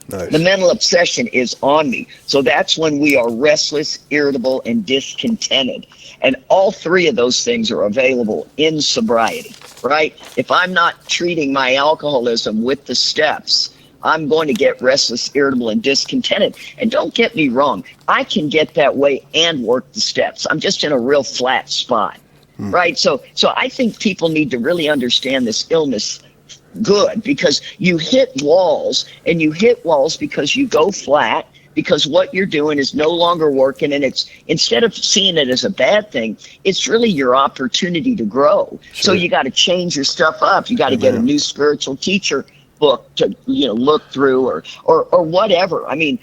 Nice. The mental obsession is on me. So that's when we are restless, irritable, and discontented. And all three of those things are available in sobriety, right? If I'm not treating my alcoholism with the steps, I'm going to get restless, irritable, and discontented. And don't get me wrong, I can get that way and work the steps. I'm just in a real flat spot, right? So I think people need to really understand this illness good, because you hit walls, and you hit walls because you go flat, because what you're doing is no longer working, and it's, instead of seeing it as a bad thing, it's really your opportunity to grow. Sure. So you got to change your stuff up. You got to get a new spiritual teacher book to look through, or whatever. I mean,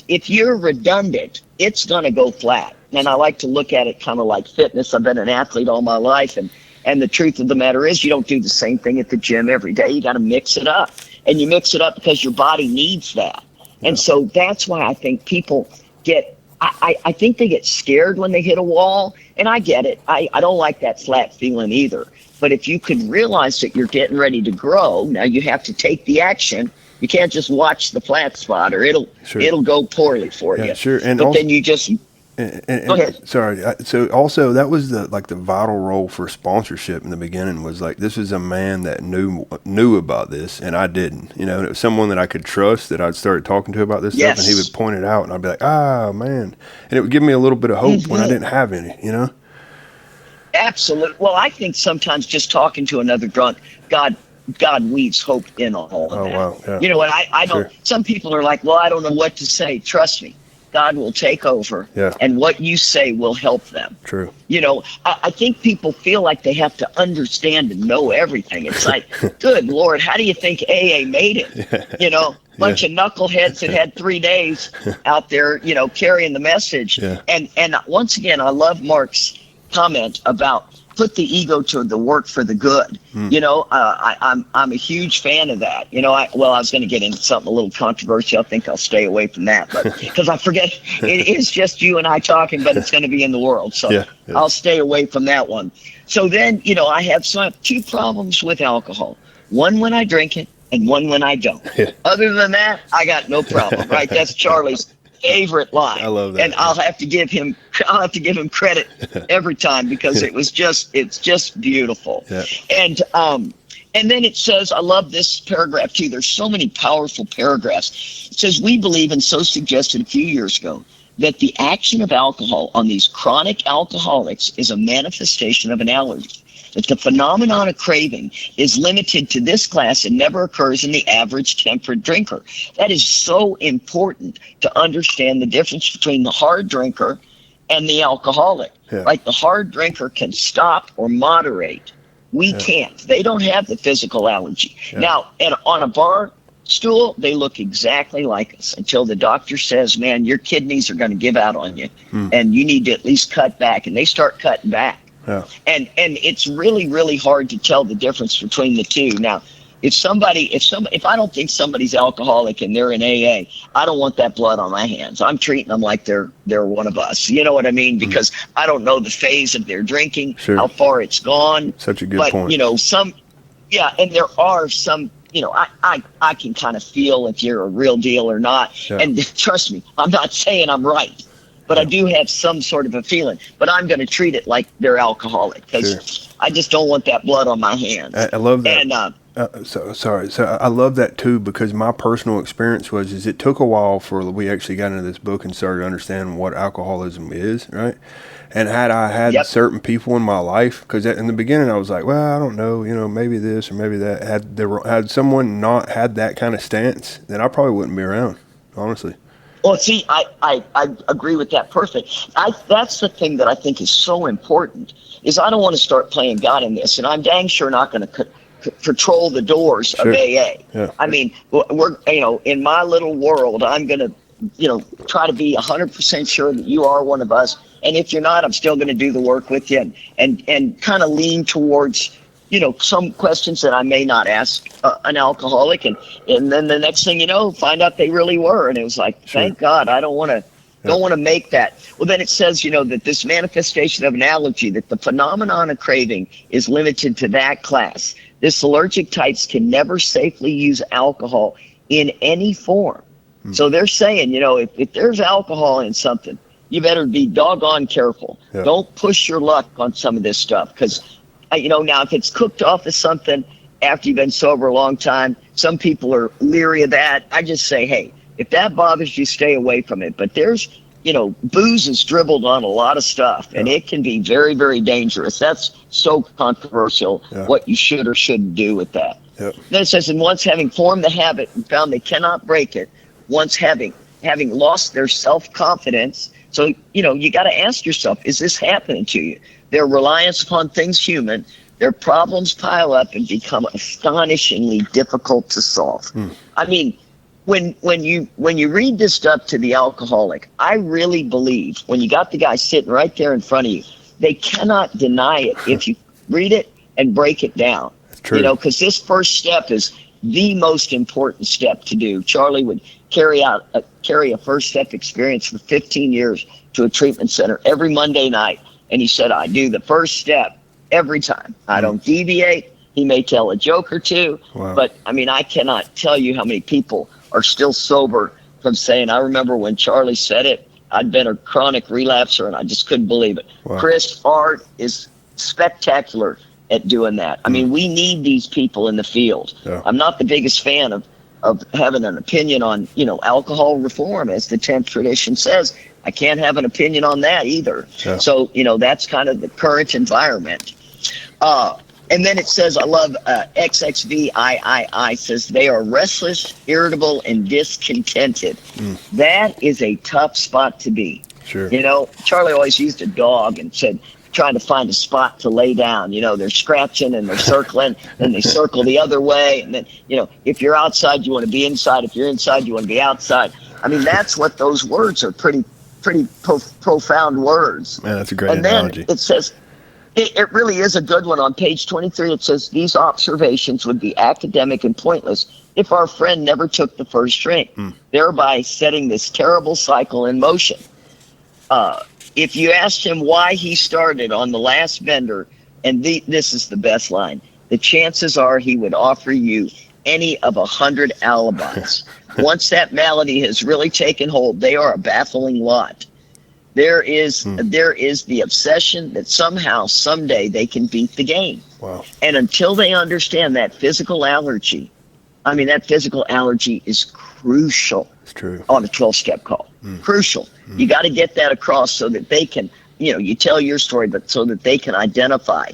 if you're redundant, it's going to go flat. And I like to look at it kind of like fitness. I've been an athlete all my life, and the truth of the matter is, you don't do the same thing at the gym every day. You got to mix it up. And you mix it up because your body needs that. Yeah. And so that's why I think people I think they get scared when they hit a wall. And I get it. I don't like that flat feeling either. But if you could realize that you're getting ready to grow, now you have to take the action. You can't just watch the flat spot, or it'll go poorly for you. Sure. And but also, then you just... And, Go ahead. Sorry. So also, that was the vital role for sponsorship in the beginning, was like, this was a man that knew about this, and I didn't. And it was someone that I could trust, that I'd started talking to about this stuff, and he would point it out, and I'd be like, man. And it would give me a little bit of hope when I didn't have any, Absolutely. Well, I think sometimes just talking to another drunk, God weaves hope in all of that. Wow. Yeah. You know what? I don't. Sure. Some people are like, well, I don't know what to say. Trust me, God will take over, and what you say will help them. True. I think people feel like they have to understand and know everything. It's like, good Lord, how do you think AA made it? Bunch of knuckleheads that had 3 days out there, carrying the message. Yeah. And once again, I love Mark's comment about put the ego to the work for the good. I'm a huge fan of that. I was going to get into something a little controversial. I think I'll stay away from that, but because I forget it is just you and I talking, but it's going to be in the world. So I'll stay away from that one. So then, I have two problems with alcohol. One when I drink it, and one when I don't. Yeah. Other than that, I got no problem, right? That's Charlie's favorite line. I love that. And I'll have to give him credit every time, because it's just beautiful. Yeah. And then it says, I love this paragraph too. There's so many powerful paragraphs. It says, we believe, and so suggested a few years ago, that the action of alcohol on these chronic alcoholics is a manifestation of an allergy. That the phenomenon of craving is limited to this class and never occurs in the average temperate drinker. That is so important to understand the difference between the hard drinker and the alcoholic. Yeah. Like the hard drinker can stop or moderate. We can't. They don't have the physical allergy. Yeah. Now, on a bar stool, they look exactly like us until the doctor says, man, your kidneys are going to give out on you, and you need to at least cut back. And they start cutting back. Yeah. And it's really, really hard to tell the difference between the two. Now, if I don't think somebody's alcoholic and they're in AA, I don't want that blood on my hands. I'm treating them like they're one of us. You know what I mean? Because I don't know the phase of their drinking, how far it's gone. Such a good point. And there are some, I can kind of feel if you're a real deal or not. Yeah. And trust me, I'm not saying I'm right. But I do have some sort of a feeling. But I'm going to treat it like they're alcoholic, because I just don't want that blood on my hands. I love that. And So I love that too, because my personal experience is it took a while for we actually got into this book and started understanding what alcoholism is, right? And had I had certain people in my life, because in the beginning I was like, well, I don't know, maybe this or maybe that. Had someone not had that kind of stance, then I probably wouldn't be around, honestly. Well, see, I agree with that perfect. That's the thing that I think is so important, is I don't want to start playing God in this, and I'm dang sure not going to patrol the doors Sure. of AA. Yeah. I mean, we're, in my little world, I'm going to, try to be 100% sure that you are one of us. And if you're not, I'm still going to do the work with you and kind of lean towards, some questions that I may not ask an alcoholic. And then the next thing you know, find out they really were. And it was like, Sure. thank God, I don't want to make that. Well, then it says, that this manifestation of an allergy, that the phenomenon of craving is limited to that class. This allergic types can never safely use alcohol in any form. So they're saying, if there's alcohol in something, you better be doggone careful. Yeah. Don't push your luck on some of this stuff. Because, now if it's cooked off as something after you've been sober a long time, some people are leery of that. I just say, hey, if that bothers you, stay away from it. But there's, booze is dribbled on a lot of stuff, and it can be very, very dangerous. That's so controversial, what you should or shouldn't do with that. Yep. Then it says, and once having formed the habit and found they cannot break it, once having lost their self-confidence. So, you got to ask yourself, is this happening to you? Their reliance upon things human, their problems pile up and become astonishingly difficult to solve. I mean, when you read this stuff to the alcoholic, I really believe when you got the guy sitting right there in front of you, they cannot deny it if you read it and break it down. That's true. Because this first step is the most important step to do. Charlie would carry a first step experience for 15 years to a treatment center every Monday night. And he said, I do the first step every time. I don't deviate. He may tell a joke or two, but I cannot tell you how many people are still sober from saying, I remember when Charlie said it, I'd been a chronic relapser and I just couldn't believe it. Wow. Chris Art is spectacular at doing that. We need these people in the field. Yeah. I'm not the biggest fan of having an opinion on, alcohol reform, as the 10th tradition says. I can't have an opinion on that either. Yeah. So, that's kind of the current environment. And then it says, I love XXVIII says, they are restless, irritable, and discontented. That is a tough spot to be. Sure. Charlie always used a dog and said, trying to find a spot to lay down. They're scratching and they're circling, and they circle the other way. And then, if you're outside, you want to be inside. If you're inside, you want to be outside. That's what those words are, pretty profound words. Man, that's a great analogy. And then it says, it really is a good one. On page 23, it says, these observations would be academic and pointless if our friend never took the first drink, thereby setting this terrible cycle in motion. If you asked him why he started on the last vendor, and this is the best line, the chances are he would offer you any of 100 alibis. Once that malady has really taken hold, they are a baffling lot. There is the obsession that somehow, someday, they can beat the game. Wow. And until they understand that physical allergy, that physical allergy is crucial. It's true. On a 12-step call. Crucial. You got to get that across so that they can, you tell your story, but so that they can identify.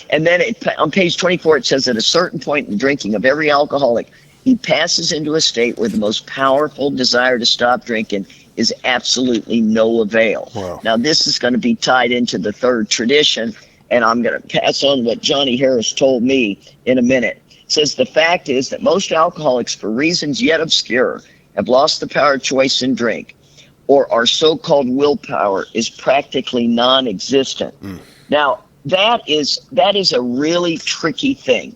And then on page 24, it says, at a certain point in the drinking of every alcoholic, he passes into a state where the most powerful desire to stop drinking is absolutely no avail. Wow. Now, this is going to be tied into the third tradition, and I'm going to pass on what Johnny Harris told me in a minute. It says, the fact is that most alcoholics, for reasons yet obscure, have lost the power of choice in drink, or our so-called willpower is practically non-existent. Now, that is a really tricky thing,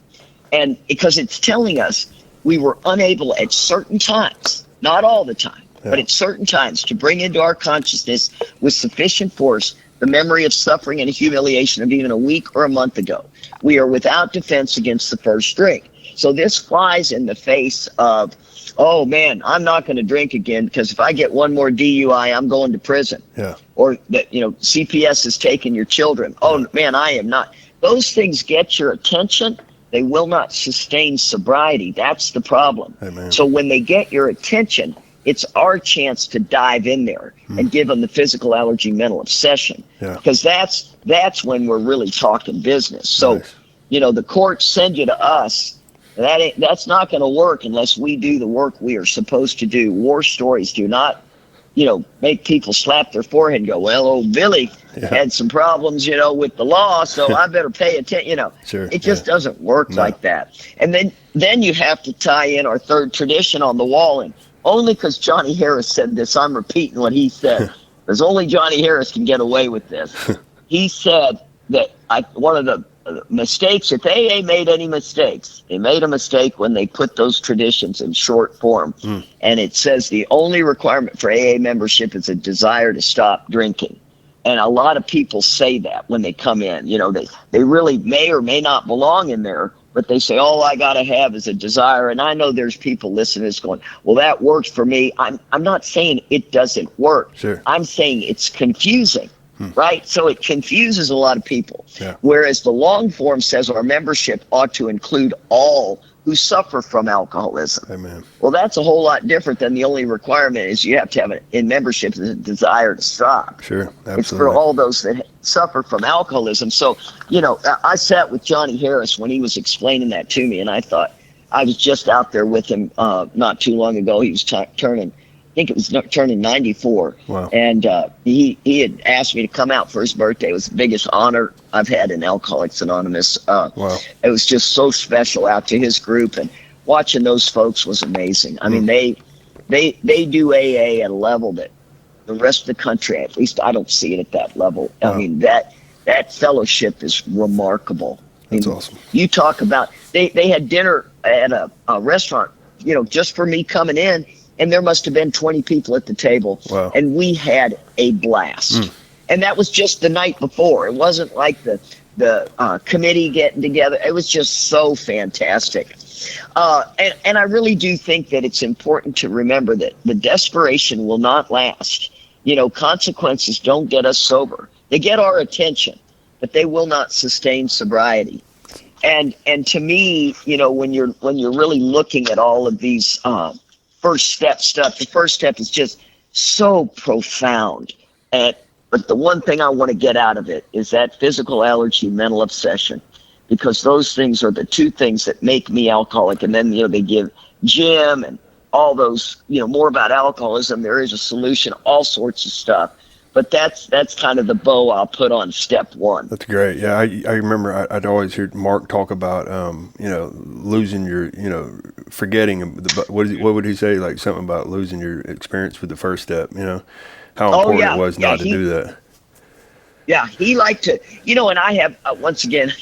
and because it's telling us we were unable at certain times, not all the time, but at certain times, to bring into our consciousness with sufficient force the memory of suffering and humiliation of even a week or a month ago. We are without defense against the first drink. So this flies in the face of, oh man, I'm not going to drink again because if I get one more DUI, I'm going to prison. Yeah. Or that, CPS is taking your children. Oh man, I am not. Those things get your attention. They will not sustain sobriety. That's the problem. Amen. So when they get your attention, it's our chance to dive in there and give them the physical allergy mental obsession. Yeah. Because that's when we're really talking business. So, Nice. The courts send you to us. That's not going to work unless we do the work we are supposed to do. War stories do not, make people slap their forehead and go, well, old Billy, had some problems, with the law, so I better pay attention. Sure. It just doesn't work like that. And then you have to tie in our third tradition on the wall, and only because Johnny Harris said this, I'm repeating what he said, because only Johnny Harris can get away with this. He said that one of the mistakes, if AA made any mistakes, they made a mistake when they put those traditions in short form. And it says the only requirement for AA membership is a desire to stop drinking. And a lot of people say that when they come in, they really may or may not belong in there, but they say, all I got to have is a desire. And I know there's people listening to this going, well, that works for me. I'm not saying it doesn't work. Sure. I'm saying it's confusing. Right? So it confuses a lot of people. Yeah. Whereas the long form says our membership ought to include all who suffer from alcoholism. Amen. Well, that's a whole lot different than the only requirement is you have to have in membership a desire to stop. Sure. Absolutely. It's for all those that suffer from alcoholism. So, I sat with Johnny Harris when he was explaining that to me, and I thought, I was just out there with him not too long ago. He was turning 94. Wow. And he had asked me to come out for his birthday. It was the biggest honor I've had in Alcoholics Anonymous. Wow. It was just so special out to his group, and watching those folks was amazing. I mean, they do AA at a level that the rest of the country, at least I don't see it at that level. Wow. I mean, that fellowship is remarkable. That's awesome. You talk about, they had dinner at a restaurant, just for me coming in, and there must have been 20 people at the table. Wow. And we had a blast. And that was just the night before. It wasn't like the committee getting together. It was just so fantastic. And I really do think that it's important to remember that the desperation will not last. Consequences don't get us sober. They get our attention, but they will not sustain sobriety. And to me, when you're really looking at all of these first step stuff, the first step is just so profound. But the one thing I want to get out of it is that physical allergy, mental obsession, because those things are the two things that make me alcoholic. And then, they give Jim and all those, more about alcoholism. There is a solution, all sorts of stuff. But that's kind of the bow I'll put on step one. That's great. Yeah, I remember I'd always hear Mark talk about, losing your, forgetting. What would he say? Like something about losing your experience with the first step. How important it was not to do that. Yeah, he liked to, and I have once again,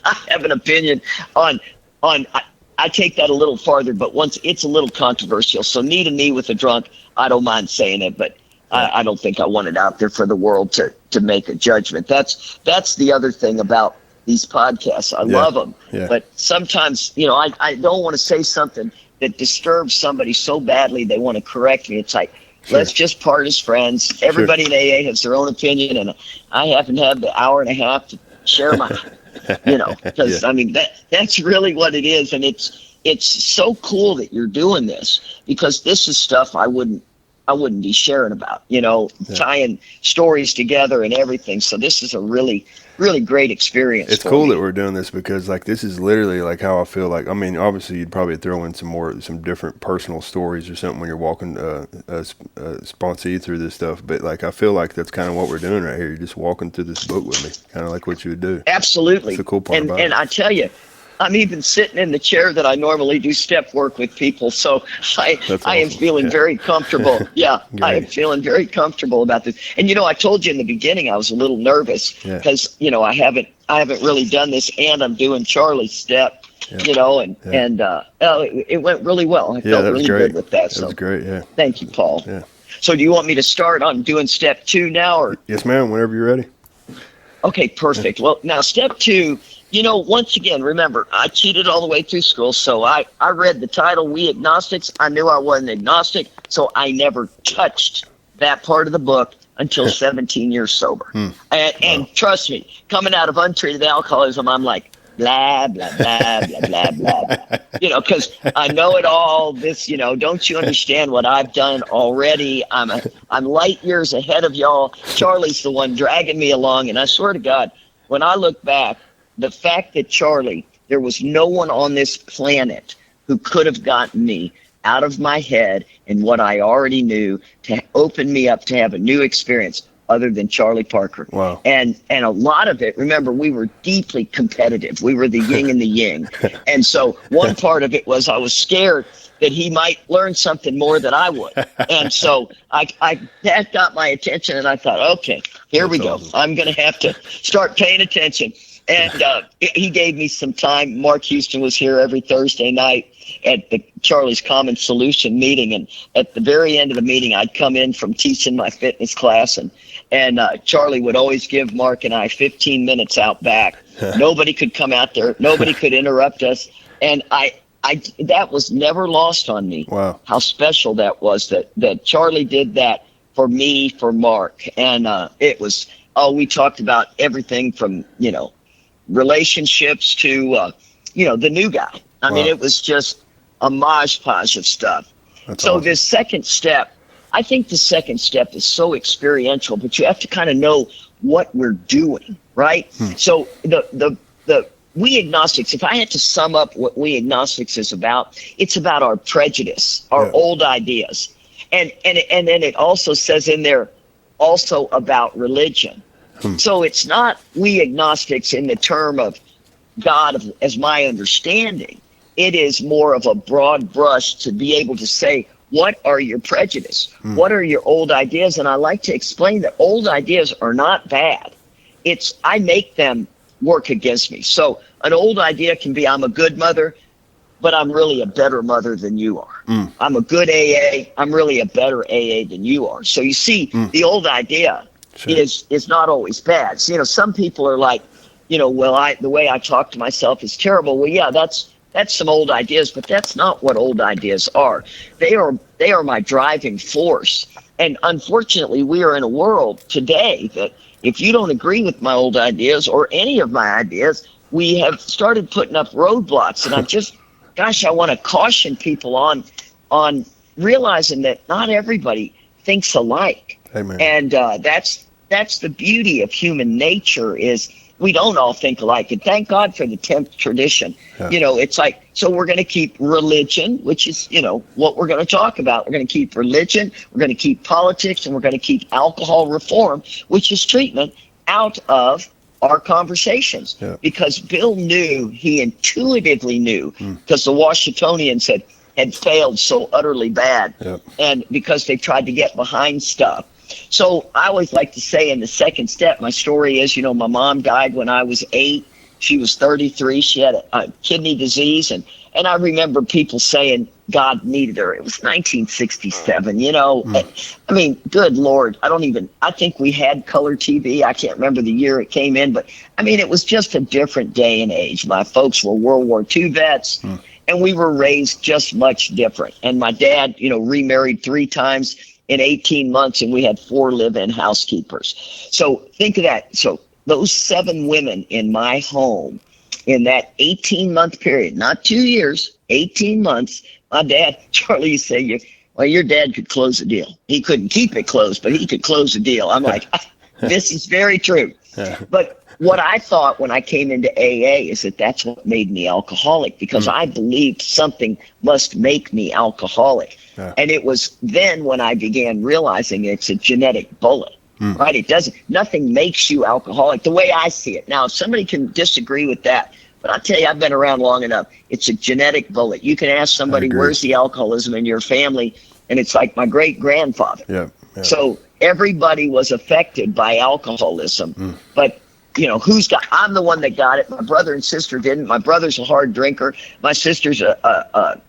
I have an opinion on. I take that a little farther, but once it's a little controversial. So knee to knee with a drunk, I don't mind saying it, but. I don't think I want it out there for the world to make a judgment. That's the other thing about these podcasts. I love them, but sometimes, I don't want to say something that disturbs somebody so badly they want to correct me. It's like, let's just part as friends. Everybody in AA has their own opinion, and I happen to have the hour and a half to share my, because I mean that's really what it is, and it's so cool that you're doing this, because this is stuff I wouldn't be sharing about, tying stories together and everything. So this is a really, really great experience. It's cool that we're doing this, because this is literally how I feel like. I mean, obviously you'd probably throw in some different personal stories or something when you're walking a sponsee through this stuff. But I feel like that's kind of what we're doing right here. You're just walking through this book with me, kind of like what you would do. Absolutely. That's the cool part about it. And I tell you, I'm even sitting in the chair that I normally do step work with people. So I am feeling very comfortable. Yeah, I am feeling very comfortable about this. And, I told you in the beginning, I was a little nervous because, I haven't really done this, and I'm doing Charlie's step, it went really well. I felt really good with that. That was great. Yeah. Thank you, Paul. Yeah. So do you want me to start on doing step 2 now, or? Yes, ma'am. Whenever you're ready. Okay, perfect. Well, now step 2, once again, remember, I cheated all the way through school, so I read the title, We Agnostics. I knew I wasn't agnostic, so I never touched that part of the book until 17 years sober. And trust me, coming out of untreated alcoholism, I'm like, blah, blah, blah, blah, blah, blah, blah. Because I know it all. This, don't you understand what I've done already? I'm light years ahead of y'all. Charlie's the one dragging me along, and I swear to God, when I look back, the fact that Charlie, there was no one on this planet who could have gotten me out of my head and what I already knew to open me up to have a new experience. other than Charlie Parker. Wow. And a lot of it, remember, we were deeply competitive. We were the yin and the yang. And so one part of it was I was scared that he might learn something more than I would. And so that got my attention, and I thought, okay, here we go. Awesome. I'm going to have to start paying attention. And he gave me some time. Mark Houston was here every Thursday night at the Charlie's Common Solution meeting. And at the very end of the meeting, I'd come in from teaching my fitness class, and Charlie would always give Mark and I 15 minutes out back. Nobody could come out there. Nobody could interrupt us. And that was never lost on me. Wow. How special that was that Charlie did that for me, for Mark. And it was, we talked about everything from, relationships to, the new guy. I mean, it was just a mosh-posh of stuff. That's so awesome. this second step, I think the second step is so experiential, but you have to kind of know what we're doing, right? So we agnostics, if I had to sum up what we agnostics is about, it's about our prejudice, our old ideas. And then it also says in there also about religion. So it's not we agnostics in the term of God as my understanding. It is more of a broad brush to be able to say, what are your prejudice? What are your old ideas? And I like to explain that old ideas are not bad. I make them work against me. So an old idea can be, I'm a good mother, but I'm really a better mother than you are. I'm a good AA. I'm really a better AA than you are. So you see, the old idea is not always bad. So, some people are like, the way I talk to myself is terrible. Well, yeah, that's some old ideas, but that's not what old ideas are. They are my driving force. And unfortunately, we are in a world today that if you don't agree with my old ideas or any of my ideas, we have started putting up roadblocks. And I want to caution people on realizing that not everybody thinks alike. Amen. And that's the beauty of human nature is we don't all think alike. And thank God for the 10th tradition. Yeah. It's like, so we're going to keep religion, which is, what we're going to talk about. We're going to keep religion, we're going to keep politics, and we're going to keep alcohol reform, which is treatment, out of our conversations. Yeah. Because Bill he intuitively knew, because the Washingtonians had failed so utterly bad. Yeah. And because they tried to get behind stuff. So I always like to say in the second step, my story is, my mom died when I was 8. She was 33. She had a kidney disease. And I remember people saying God needed her. It was 1967, I mean, good Lord. I think we had color TV. I can't remember the year it came in, but I mean, it was just a different day and age. My folks were World War II vets. And we were raised just much different. And my dad, remarried 3 times in 18 months, and we had 4 live-in housekeepers. So think of that. So those 7 women in my home in that 18-month period, not 2 years, 18 months, my dad, Charlie, used to say, your dad could close a deal. He couldn't keep it closed, but he could close a deal. I'm like, this is very true. But what I thought when I came into AA is that's what made me alcoholic, because I believed something must make me alcoholic. Yeah. And it was then when I began realizing it's a genetic bullet, right? Nothing makes you alcoholic the way I see it. Now, if somebody can disagree with that, but I'll tell you, I've been around long enough. It's a genetic bullet. You can ask somebody, where's the alcoholism in your family? And it's like my great grandfather. Yeah. So everybody was affected by alcoholism, but I'm the one that got it. My brother and sister didn't. My brother's a hard drinker. My sister's a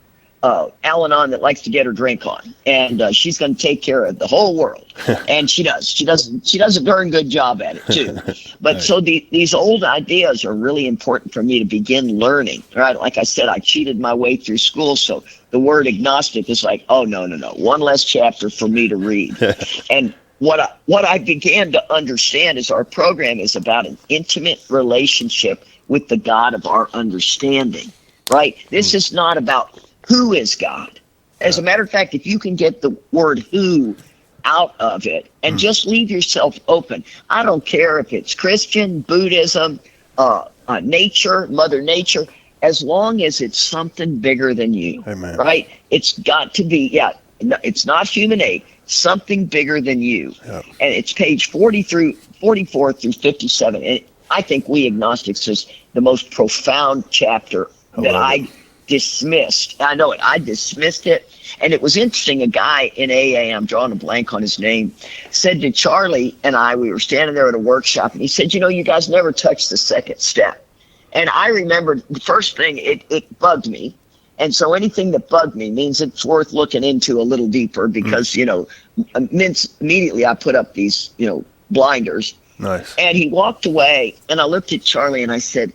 Al-Anon that likes to get her drink on, and she's going to take care of the whole world. And she does. She does a darn good job at it too. But so these old ideas are really important for me to begin learning. Right? Like I said, I cheated my way through school, so the word agnostic is like, oh no, one less chapter for me to read. And what I began to understand is our program is about an intimate relationship with the God of our understanding. Right? This is not about who is God. As a matter of fact, if you can get the word who out of it and just leave yourself open, I don't care if it's Christian, Buddhism, nature, Mother Nature, as long as it's something bigger than you. Amen. Right? It's got to be, No, it's not human aid. Something bigger than you. Yeah. And it's page 44 through 57. And I think We Agnostics is the most profound chapter that I dismissed. I know it. I dismissed it. And it was interesting. A guy in AA, I'm drawing a blank on his name, said to Charlie and I, we were standing there at a workshop, and he said, you guys never touched the second step. And I remembered the first thing, it bugged me. And so anything that bugged me means it's worth looking into a little deeper because, immediately I put up these, blinders. Nice. And he walked away, and I looked at Charlie and I said,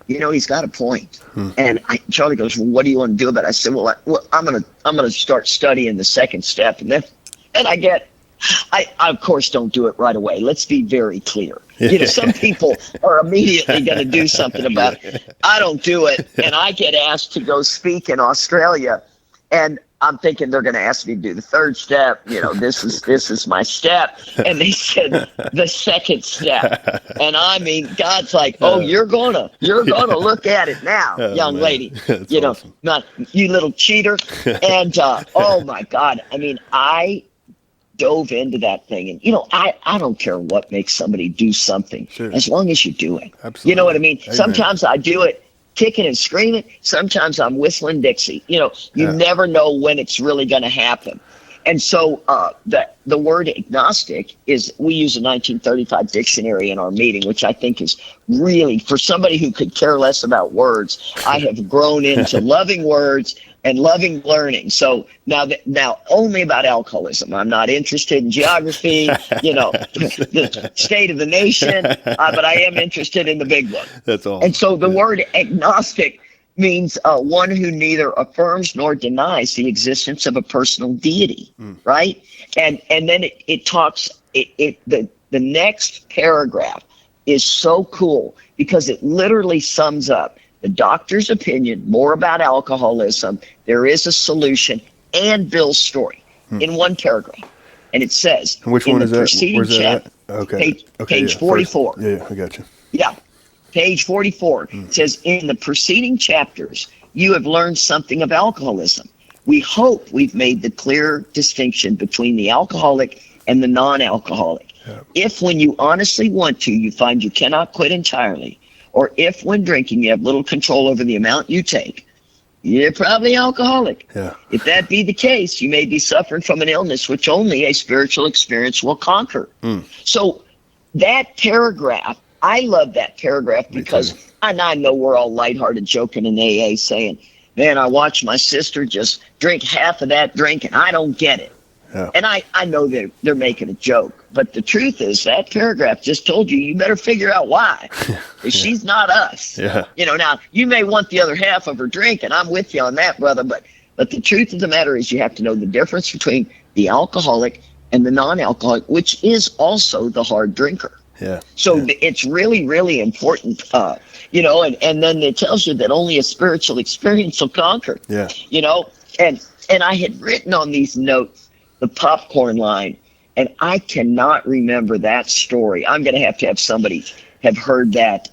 he's got a point. And Charlie goes, well, what do you want to do about it? I said, well, I'm gonna start studying the second step. And then I of course don't do it right away. Let's be very clear. Some people are immediately going to do something about it. I don't do it. And I get asked to go speak in Australia, and I'm thinking they're going to ask me to do the third step. This is my step. And they said the second step. And I mean, God's like, oh, you're gonna look at it now, young lady. That's awesome. Not you little cheater. And oh my God. I mean, I dove into that thing, and I don't care what makes somebody do something, as long as you do it. Absolutely. You know what I mean? Amen. Sometimes I do it kicking and screaming. Sometimes I'm whistling Dixie. You never know when it's really going to happen. And so the word agnostic is, we use a 1935 dictionary in our meeting, which I think is really, for somebody who could care less about words, I have grown into loving words and loving learning. So now only about alcoholism. I'm not interested in geography, the state of the nation, but I am interested in the big book. That's all. And so the word agnostic means one who neither affirms nor denies the existence of a personal deity, right? And then it talks, the next paragraph is so cool because it literally sums up the doctor's opinion, more about alcoholism, there is a solution, and Bill's story in one paragraph. And it says, and which one is that? Where's that at? Okay. Page 44. Yeah, I got you. Yeah. Page 44 says, in the preceding chapters, you have learned something of alcoholism. We hope we've made the clear distinction between the alcoholic and the non-alcoholic. Yeah. If when you honestly want to, you find you cannot quit entirely, or if when drinking you have little control over the amount you take, you're probably alcoholic. Yeah. If that be the case, you may be suffering from an illness which only a spiritual experience will conquer. So that paragraph, I love that paragraph because I know we're all lighthearted joking in AA saying, man, I watch my sister just drink half of that drink and I don't get it. Yeah. And I know they're making a joke, but the truth is that paragraph just told you better figure out why. She's not us. Yeah. Now you may want the other half of her drink, and I'm with you on that, brother, but the truth of the matter is you have to know the difference between the alcoholic and the non-alcoholic, which is also the hard drinker. Yeah. So it's really, really important, and then it tells you that only a spiritual experience will conquer. Yeah. And I had written on these notes the popcorn line, and I cannot remember that story. I'm going to have somebody have heard that,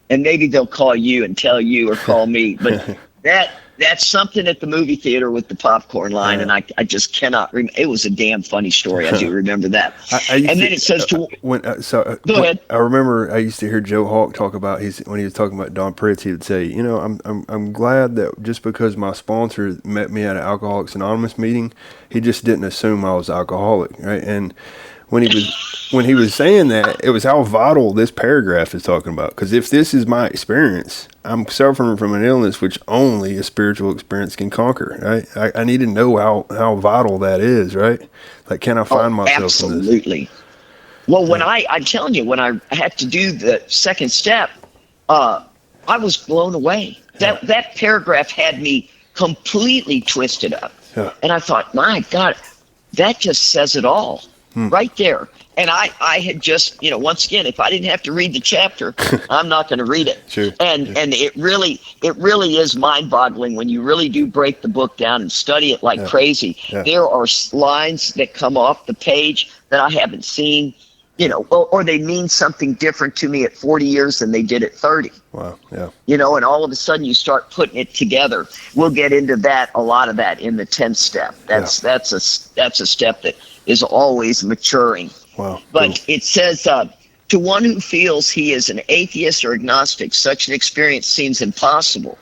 and maybe they'll call you and tell you, or call me. But that's something at the movie theater with the popcorn line, and I just cannot remember. It was a damn funny story. I do remember that. Then it says go ahead. I remember I used to hear Joe Hawk talk about when he was talking about Don Pritz. He would say, I'm glad that just because my sponsor met me at an Alcoholics Anonymous meeting, he just didn't assume I was alcoholic, right? And when he was saying that, it was how vital this paragraph is talking about. Because if this is my experience, I'm suffering from an illness which only a spiritual experience can conquer, right? I need to know how vital that is, right? Like, can I find myself absolutely. in this? Absolutely. Well, when I'm telling you, when I had to do the second step, I was blown away. That paragraph had me completely twisted up. Yeah. And I thought, my God, that just says it all. Right there. And I had just, once again, if I didn't have to read the chapter, I'm not going to read it. Sure. And it really is mind-boggling when you really do break the book down and study it like crazy. Yeah. There are lines that come off the page that I haven't seen or they mean something different to me at 40 years than they did at 30. Wow. Yeah. And all of a sudden you start putting it together. We'll get into a lot of that in the 10th step. That's a step that is always maturing. Wow. But Cool. it says, to one who feels he is an atheist or agnostic, such an experience seems impossible.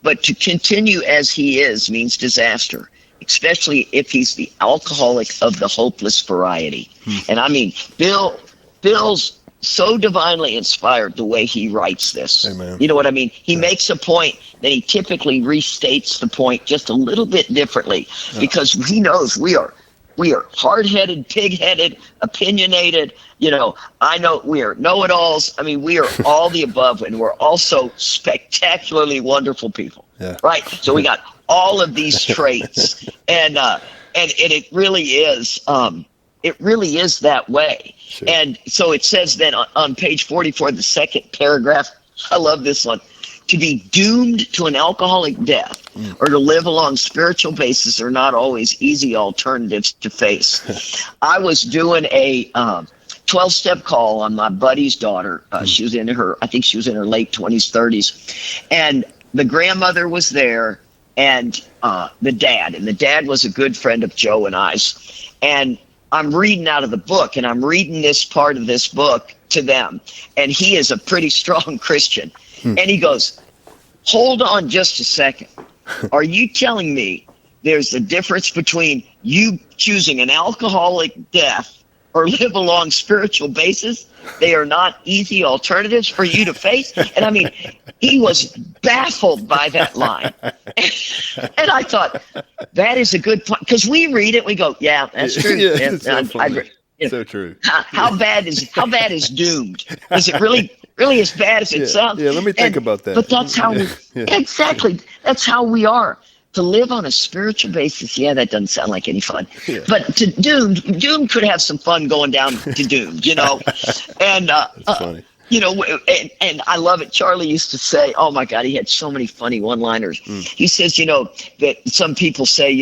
But to continue as he is means disaster, especially if he's the alcoholic of the hopeless variety. And I mean, Bill's so divinely inspired the way he writes this. Amen. You know what I mean? He makes a point, then he typically restates the point just a little bit differently because he knows we are hard-headed, pig-headed, opinionated. I know we are know-it-alls. I mean, we are all the above, and we're also spectacularly wonderful people. Yeah. Right? So we got all of these traits, and it really is. It really is that way. Sure. And so it says then on page 44, the second paragraph. I love this one. To be doomed to an alcoholic death or to live along spiritual bases are not always easy alternatives to face. I was doing a 12-step call on my buddy's daughter. She was I think she was in her late 20s, 30s. And the grandmother was there and the dad was a good friend of Joe and I's. And I'm reading out of the book, and I'm reading this part of this book to them. And he is a pretty strong Christian. And he goes, hold on just a second. Are you telling me there's a difference between you choosing an alcoholic death or live along spiritual bases? They are not easy alternatives for you to face. And I mean, he was baffled by that line. And I thought, that is a good point. Because we read it, we go, yeah, that's true. Yeah, Yeah, it's so funny. So true. How bad is doomed? Is it really as bad as it sounds? Yeah, let me think about that. But that's how exactly. That's how we are. To live on a spiritual basis, that doesn't sound like any fun. Yeah. But to doomed could have some fun going down to doomed, And that's funny. And I love it. Charlie used to say, oh my God, he had so many funny one-liners. He says, that some people say,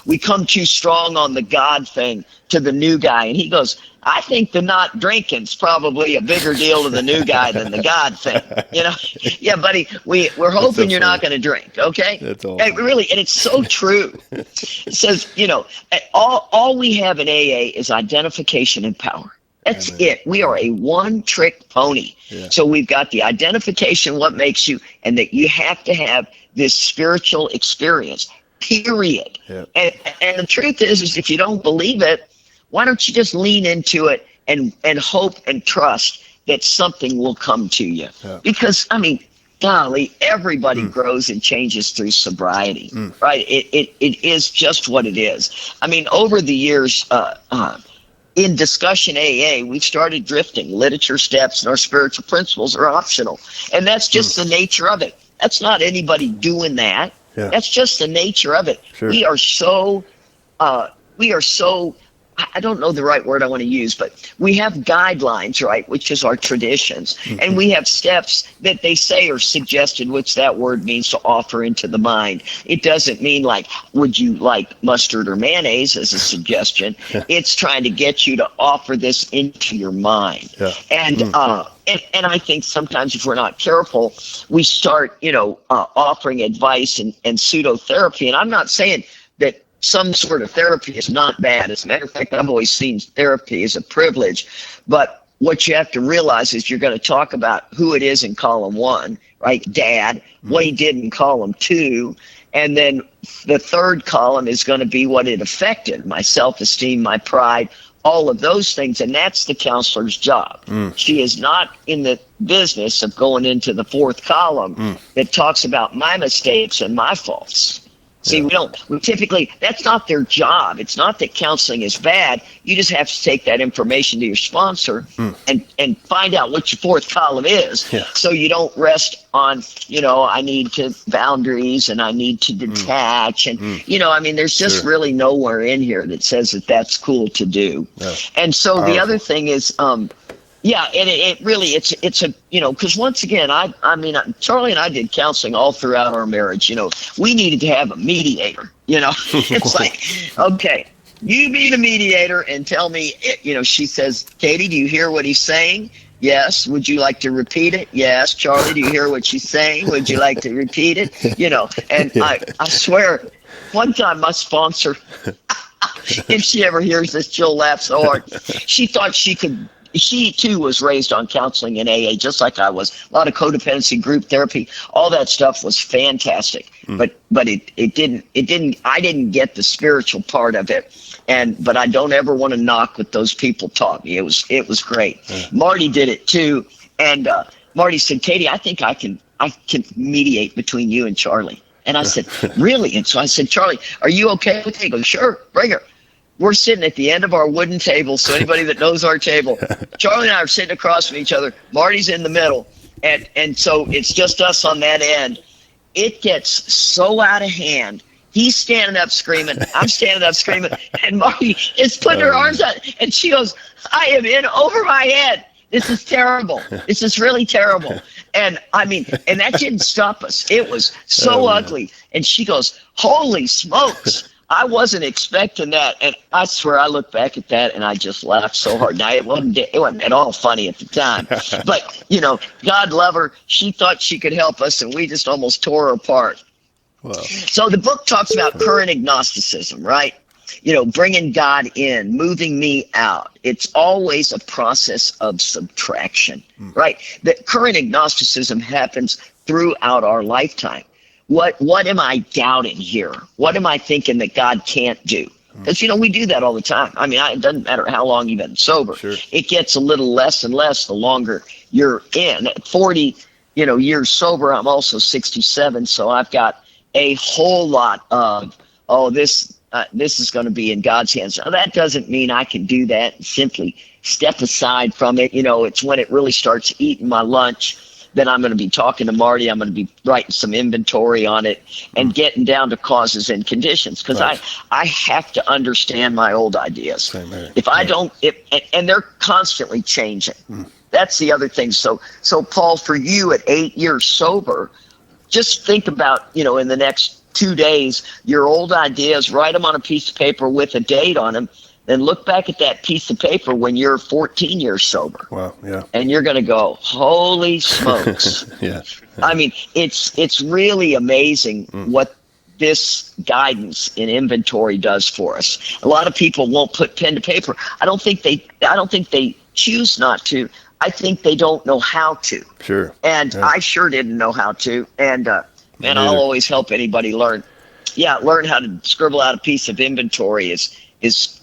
we come too strong on the God thing to the new guy. And he goes, I think the not drinking's probably a bigger deal to the new guy than the God thing. Yeah, buddy, we're hoping you're not going to drink. Okay. That's awesome. Really. And it's so true. It says, all we have in AA is identification and power. That's it. We are a one-trick pony. Yeah. So we've got the identification, what makes you, and that you have to have this spiritual experience, period. Yeah. And the truth is if you don't believe it, why don't you just lean into it and hope and trust that something will come to you? Yeah. Because, I mean, golly, everybody grows and changes through sobriety, right? It is just what it is. I mean, over the years, in discussion AA, we've started drifting. Literature steps and our spiritual principles are optional. And that's just the nature of it. That's not anybody doing that. Yeah. That's just the nature of it. Sure. We are so, I don't know the right word I want to use, but we have guidelines, right, which is our traditions. And we have steps that they say are suggested, which that word means to offer into the mind. It doesn't mean like, would you like mustard or mayonnaise as a suggestion? It's trying to get you to offer this into your mind. Yeah. And I think sometimes if we're not careful, we start, offering advice and pseudo-therapy. And I'm not saying that some sort of therapy is not bad. As a matter of fact, I've always seen therapy as a privilege. But what you have to realize is you're going to talk about who it is in column 1, right? Dad, what he did in column 2. And then the third column is going to be what it affected, my self-esteem, my pride, all of those things. And that's the counselor's job. She is not in the business of going into the fourth column that talks about my mistakes and my faults. See, we typically, that's not their job. It's not that counseling is bad. You just have to take that information to your sponsor and find out what your fourth column is. Yeah. So you don't rest on, I need to boundaries and I need to detach. And, there's just really nowhere in here that says that that's cool to do. Yeah. And so the other thing is, and it really, it's a, because once again, I mean, Charlie and I did counseling all throughout our marriage. We needed to have a mediator, it's like, okay, You be the mediator and tell me, she says, Katie, do you hear what he's saying? Yes. Would you like to repeat it? Yes. Charlie, do you hear what she's saying? Would you like to repeat it? And I swear, one time my sponsor, if she ever hears this, she'll laugh so hard. She thought she too was raised on counseling in AA, just like I was. A lot of codependency, group therapy, all that stuff was fantastic. But it didn't, I didn't get the spiritual part of it. But I don't ever want to knock what those people taught me. It was great. Marty did it too. And Marty said, Katie, I think I can mediate between you and Charlie. And I said, really? And so I said, Charlie, are you okay with it? He goes, sure, bring her. We're sitting at the end of our wooden table, so anybody that knows our table, Charlie and I are sitting across from each other. Marty's in the middle, and so it's just us on that end. It gets so out of hand. He's standing up screaming. I'm standing up screaming, and Marty is putting her arms out, and she goes, I am in over my head. This is terrible. This is really terrible. And and that didn't stop us. It was so ugly. And she goes, holy smokes. I wasn't expecting that, and I swear I look back at that and I just laughed so hard. Now it wasn't at all funny at the time, but God love her. She thought she could help us, and we just almost tore her apart. Wow. So the book talks about current agnosticism, right? Bringing God in, moving me out. It's always a process of subtraction, right? That current agnosticism happens throughout our lifetime. What am I doubting here? What am I thinking that God can't do? Because, we do that all the time. It doesn't matter how long you've been sober. Sure. It gets a little less and less the longer you're in. At 40, years sober, I'm also 67, so I've got a whole lot of, this is going to be in God's hands. Now, that doesn't mean I can do that and simply step aside from it. It's when it really starts eating my lunch. Then I'm going to be talking to Marty. I'm going to be writing some inventory on it and getting down to causes and conditions, because I have to understand my old ideas. If I don't, and they're constantly changing. That's the other thing. So Paul, for you at 8 years sober, just think about, in the next 2 days, your old ideas, write them on a piece of paper with a date on them. Then look back at that piece of paper when you're 14 years sober. Wow, yeah. And you're going to go, holy smokes. Yeah. It's really amazing what this guidance in inventory does for us. A lot of people won't put pen to paper. I don't think they choose not to. I think they don't know how to. Sure. And I sure didn't know how to. And I'll always help anybody learn. Yeah, learn how to scribble out a piece of inventory is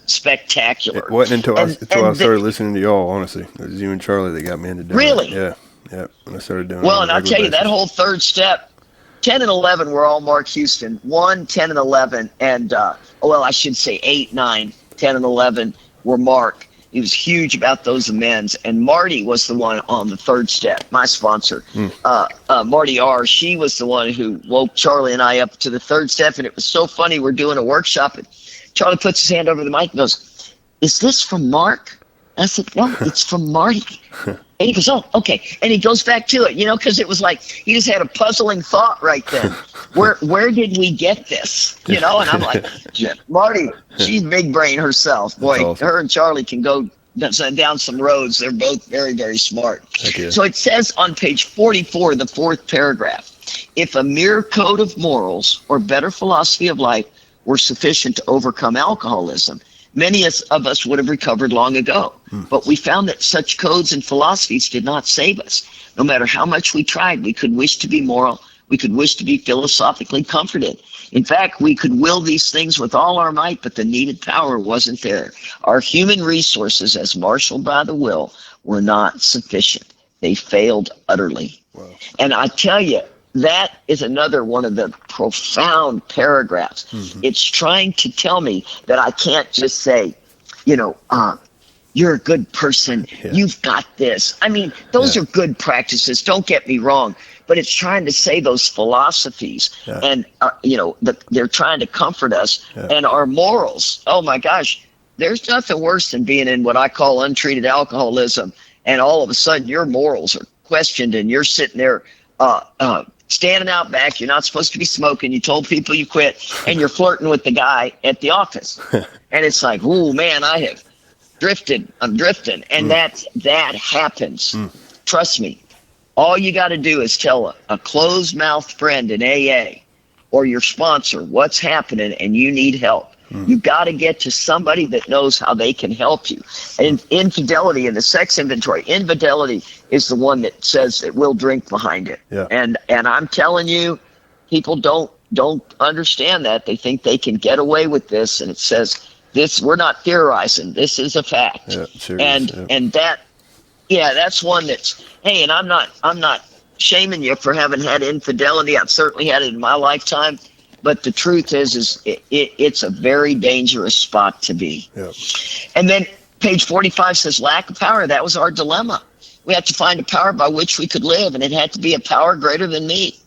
spectacular. It wasn't until I started listening to y'all, honestly. It was you and Charlie that got me into doing really? it. Yeah. When I started doing it. Well, and I'll tell you, that whole third step, 10 and 11 were all Mark Houston. 1, 10, and 11, and, I should say 8, 9, 10, and 11 were Mark. He was huge about those amends. And Marty was the one on the third step, my sponsor. Marty R., she was the one who woke Charlie and I up to the third step. And it was so funny. We're doing a workshop, and Charlie puts his hand over the mic and goes, is this from Mark? I said, no, it's from Marty. And he goes, oh, okay. And he goes back to it, because it was like he just had a puzzling thought right then. Where did we get this? And I'm like, Marty, she's big brain herself. Boy, awesome. Her and Charlie can go down some roads. They're both very, very smart. Okay. So it says on page 44, the fourth paragraph, if a mere code of morals or better philosophy of life were sufficient to overcome alcoholism, many of us would have recovered long ago. But we found that such codes and philosophies did not save us. No matter how much we tried, we could wish to be moral. We could wish to be philosophically comforted. In fact, we could will these things with all our might, but the needed power wasn't there. Our human resources, as marshaled by the will, were not sufficient. They failed utterly. Wow. And I tell you, that is another one of the profound paragraphs. It's trying to tell me that I can't just say, you're a good person. Yeah. You've got this. Those are good practices. Don't get me wrong. But it's trying to say those philosophies and, they're trying to comfort us and our morals. Oh my gosh, there's nothing worse than being in what I call untreated alcoholism. And all of a sudden your morals are questioned and you're sitting there, standing out back. You're not supposed to be smoking. You told people you quit, and you're flirting with the guy at the office. And it's like, oh man, I have drifted. I'm drifting. And that happens. Trust me. All you got to do is tell a closed-mouthed friend in AA or your sponsor what's happening and you need help. You got to get to somebody that knows how they can help you. And infidelity in the sex inventory, infidelity is the one that says that we'll drink behind it. Yeah. And I'm telling you, people don't understand that. They think they can get away with this, and it says this. We're not theorizing. This is a fact. Yeah, serious, and that, yeah, that's one that's, hey, and I'm not shaming you for having had infidelity. I've certainly had it in my lifetime. But the truth is it's a very dangerous spot to be. Yeah. And then page 45 says lack of power. That was our dilemma. We had to find a power by which we could live, and it had to be a power greater than me,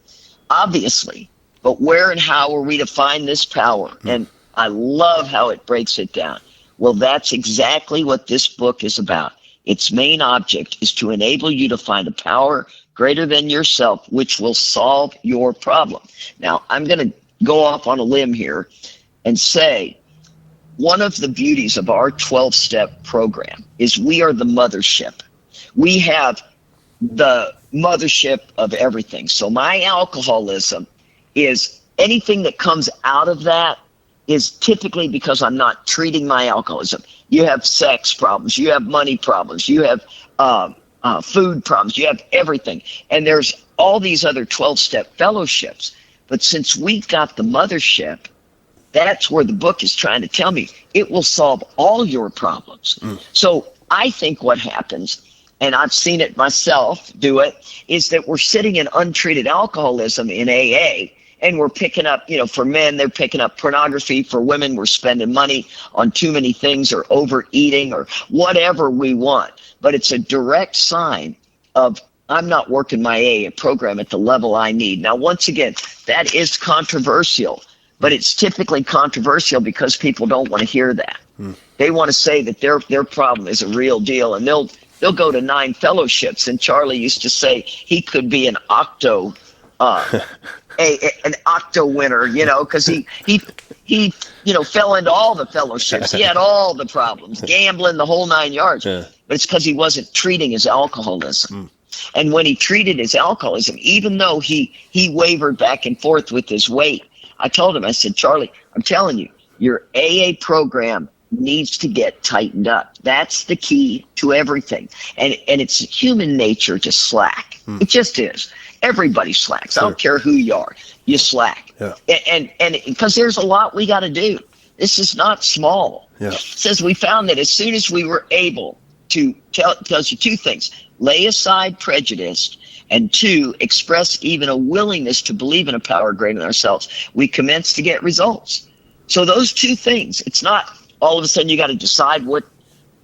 obviously. But where and how are we to find this power? And I love how it breaks it down. Well, that's exactly what this book is about. Its main object is to enable you to find a power greater than yourself, which will solve your problem. Now, I'm going to go off on a limb here and say one of the beauties of our 12-step program is we are the mothership. We have the mothership of everything. So my alcoholism is anything that comes out of that is typically because I'm not treating my alcoholism. You have sex problems, you have money problems, you have food problems, you have everything. And there's all these other 12-step fellowships. But since we've got the mothership, that's where the book is trying to tell me it will solve all your problems. So I think what happens, and I've seen it myself do it, is that we're sitting in untreated alcoholism in AA, and we're picking up, for men, they're picking up pornography. For women, we're spending money on too many things or overeating or whatever we want. But it's a direct sign of I'm not working my AA program at the level I need. Now, once again, that is controversial, but it's typically controversial because people don't want to hear that. They want to say that their problem is a real deal, and they'll go to 9 fellowships. And Charlie used to say he could be an octo winner, because he fell into all the fellowships. He had all the problems, gambling, the whole 9 yards. Yeah. But it's because he wasn't treating his alcoholism. And when he treated his alcoholism, even though he wavered back and forth with his weight, I told him, I said, Charlie, I'm telling you, your AA program needs to get tightened up. That's the key to everything. And it's human nature to slack. It just is. Everybody slacks. Sure. I don't care who you are. You slack. Yeah. And because there's a lot we got to do. This is not small. Yeah. It says we found that as soon as we were able to tells you 2 things: lay aside prejudice, and 2, express even a willingness to believe in a power greater than ourselves, we commence to get results. So those 2 things, it's not all of a sudden you got to decide what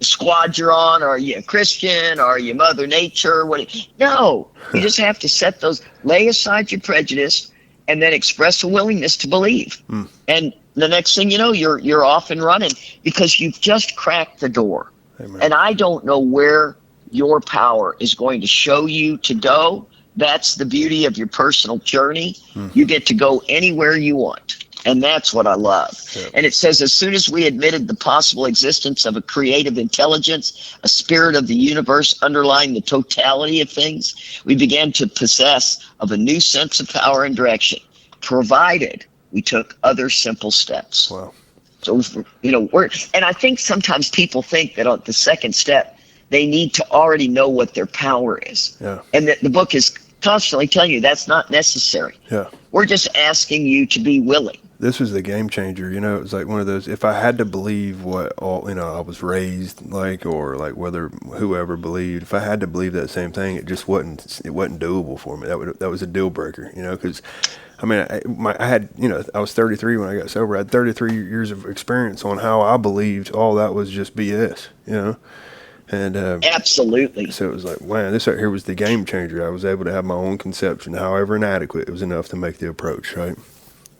squad you're on. Are you a Christian? Are you Mother Nature? No, you just have to set those, lay aside your prejudice, and then express a willingness to believe. And the next thing you know, you're off and running because you've just cracked the door. Amen. And I don't know where your power is going to show you to go. That's the beauty of your personal journey. You get to go anywhere you want. And that's what I love. Yeah. And it says, as soon as we admitted the possible existence of a creative intelligence, a spirit of the universe underlying the totality of things, we began to possess of a new sense of power and direction, provided we took other simple steps. Wow. So, and I think sometimes people think that on the second step, they need to already know what their power is. Yeah. And that the book is constantly telling you that's not necessary. Yeah. We're just asking you to be willing. This was the game changer. It was like one of those, if I had to believe what I was raised like, or like whether whoever believed, if I had to believe that same thing, it just wasn't doable for me. That was a deal breaker, because I had, I was 33 when I got sober. I had 33 years of experience on how I believed all that was just BS, And absolutely. So it was like, wow, this right here was the game changer. I was able to have my own conception, however inadequate it was enough to make the approach, right?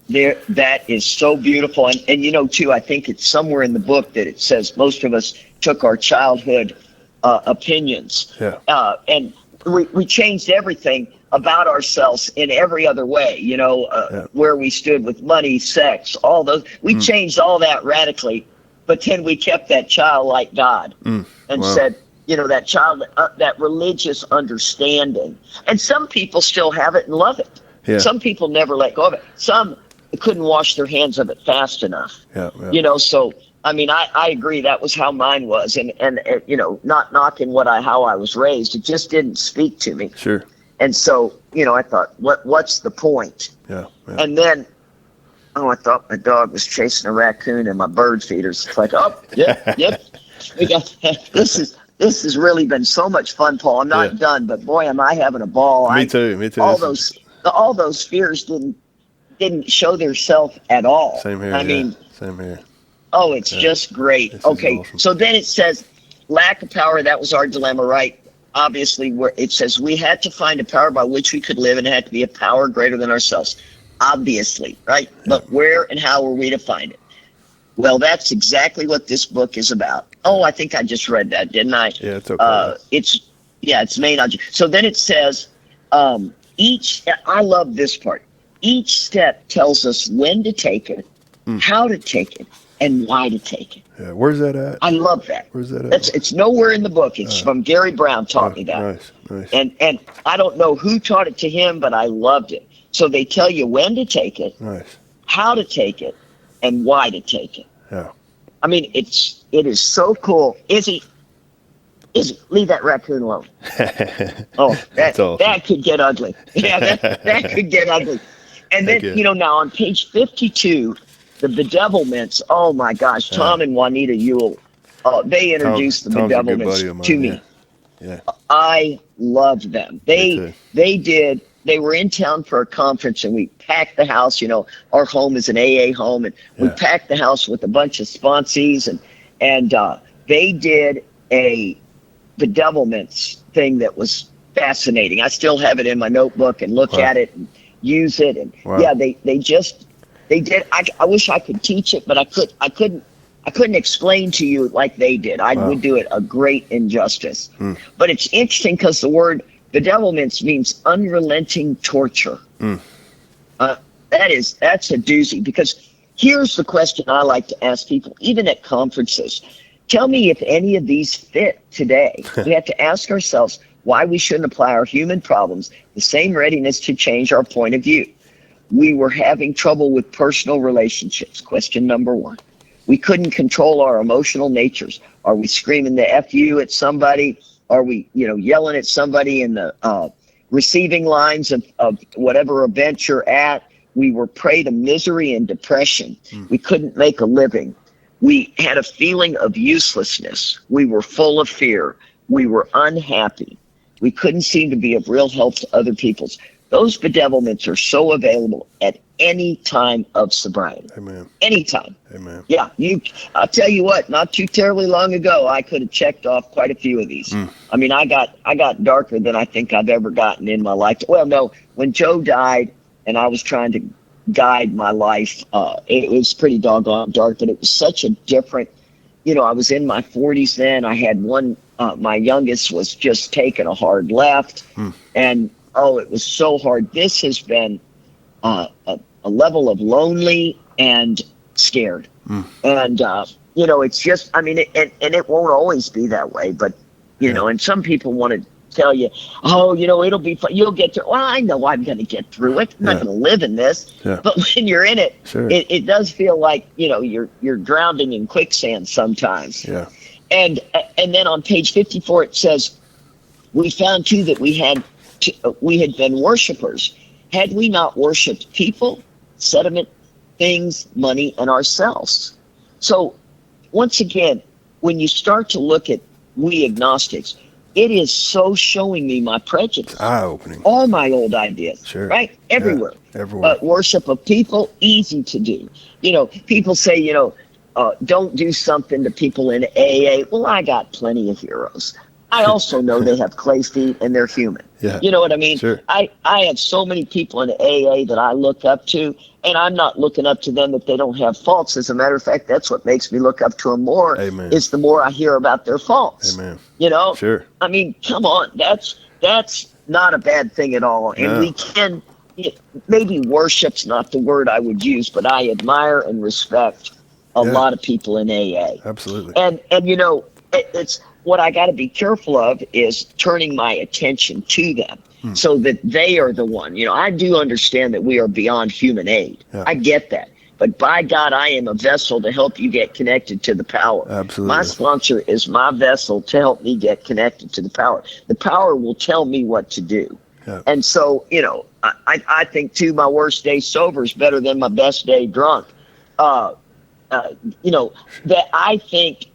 That is so beautiful. And too, I think it's somewhere in the book that it says most of us took our childhood opinions. Yeah. And we changed everything about ourselves in every other way, where we stood with money, sex, all those. We changed all that radically, but then we kept that childlike God and said, that that religious understanding. And some people still have it and love it. Yeah. Some people never let go of it. Some couldn't wash their hands of it fast enough. Yeah. So I mean, I agree. That was how mine was, and not knocking how I was raised. It just didn't speak to me. Sure. And so, I thought, what's the point? Yeah. And then, I thought my dog was chasing a raccoon in my bird feeders. It's like, yep. We got this has really been so much fun, Paul. I'm not done, but boy, am I having a ball. Me too. All those fears didn't show themselves at all. Same here. I mean, same here. Oh, it's just great. Okay, awesome. So then it says lack of power. That was our dilemma, right? Obviously, where it says we had to find a power by which we could live, and it had to be a power greater than ourselves. Obviously, right? Yeah. But where and how were we to find it? Well, that's exactly what this book is about. Oh, I think I just read that, didn't I? Yeah, it's okay. It's main object. So then it says I love this part. Each step tells us when to take it, how to take it, and why to take it. Yeah, where's that at? I love that. Where's that at? It's nowhere in the book. It's from Gary Brown taught me that. Nice. And I don't know who taught it to him, but I loved it. So they tell you when to take it, how to take it, and why to take it. Yeah. I mean, it is so cool. Izzy, leave that raccoon alone. That could get ugly. Yeah, that could get ugly. And then, now on page 52, the bedevilments, oh my gosh, Tom and Juanita Ewell, they introduced the bedevilments to me. Yeah. I loved them. They were in town for a conference, and we packed the house. Our home is an AA home, and we packed the house with a bunch of sponsees, and they did a bedevilments thing that was fascinating. I still have it in my notebook and look at it and use it. And they did. I wish I could teach it, but I couldn't explain to you like they did. I would do it a great injustice. But it's interesting because the word bedevilments means unrelenting torture. That's a doozy, because here's the question I like to ask people, even at conferences. Tell me if any of these fit today. We have to ask ourselves why we shouldn't apply our human problems the same readiness to change our point of view. We were having trouble with personal relationships. Question number 1. We couldn't control our emotional natures. Are we screaming the F you at somebody? Are we, yelling at somebody in the receiving lines of whatever event you're at? We were prey to misery and depression. We couldn't make a living. We had a feeling of uselessness. We were full of fear. We were unhappy. We couldn't seem to be of real help to other people. Those bedevilments are so available at any time of sobriety. Amen. Anytime. Amen. Yeah, I'll tell you what, not too terribly long ago, I could have checked off quite a few of these. I mean, I got darker than I think I've ever gotten in my life. Well, no, when Joe died and I was trying to guide my life, it was pretty doggone dark, but it was such a different, I was in my 40s then. I had one, my youngest was just taking a hard left, and it was so hard. This has been a level of lonely and scared. And, it's just, I mean, and it won't always be that way, but, and some people want to tell you, it'll be fun. You'll get through. Well, I know I'm going to get through it. I'm not going to live in this. Yeah. But when you're in it, it does feel like, you're drowning in quicksand sometimes. Yeah. And then on page 54, it says, we found too that we had been worshipers. Had we not worshipped people, sediment, things, money, and ourselves? So once again, when you start to look at we agnostics, it is so showing me my prejudice. Eye-opening. All my old ideas. Sure. Right? Everywhere. Yeah, everywhere. Worship of people, easy to do. People say, don't do something to people in AA. Well, I got plenty of heroes. I also know they have clay feet and they're human. Yeah. You know what I mean? Sure. I have so many people in AA that I look up to, and I'm not looking up to them if they don't have faults. As a matter of fact, that's what makes me look up to them more. Amen. Is the more I hear about their faults. Amen. You know? Sure. I mean, come on. That's that's not a bad thing at all. And No. we can, maybe worship's not the word I would use, but I admire and respect a Yeah. lot of people in AA. Absolutely. And it's what I got to be careful of is turning my attention to them so that they are the one. I do understand that we are beyond human aid. Yeah. I get that. But by God, I am a vessel to help you get connected to the power. Absolutely. My sponsor is my vessel to help me get connected to the power. The power will tell me what to do. Yeah. And so, I think too, my worst day sober is better than my best day drunk. That I think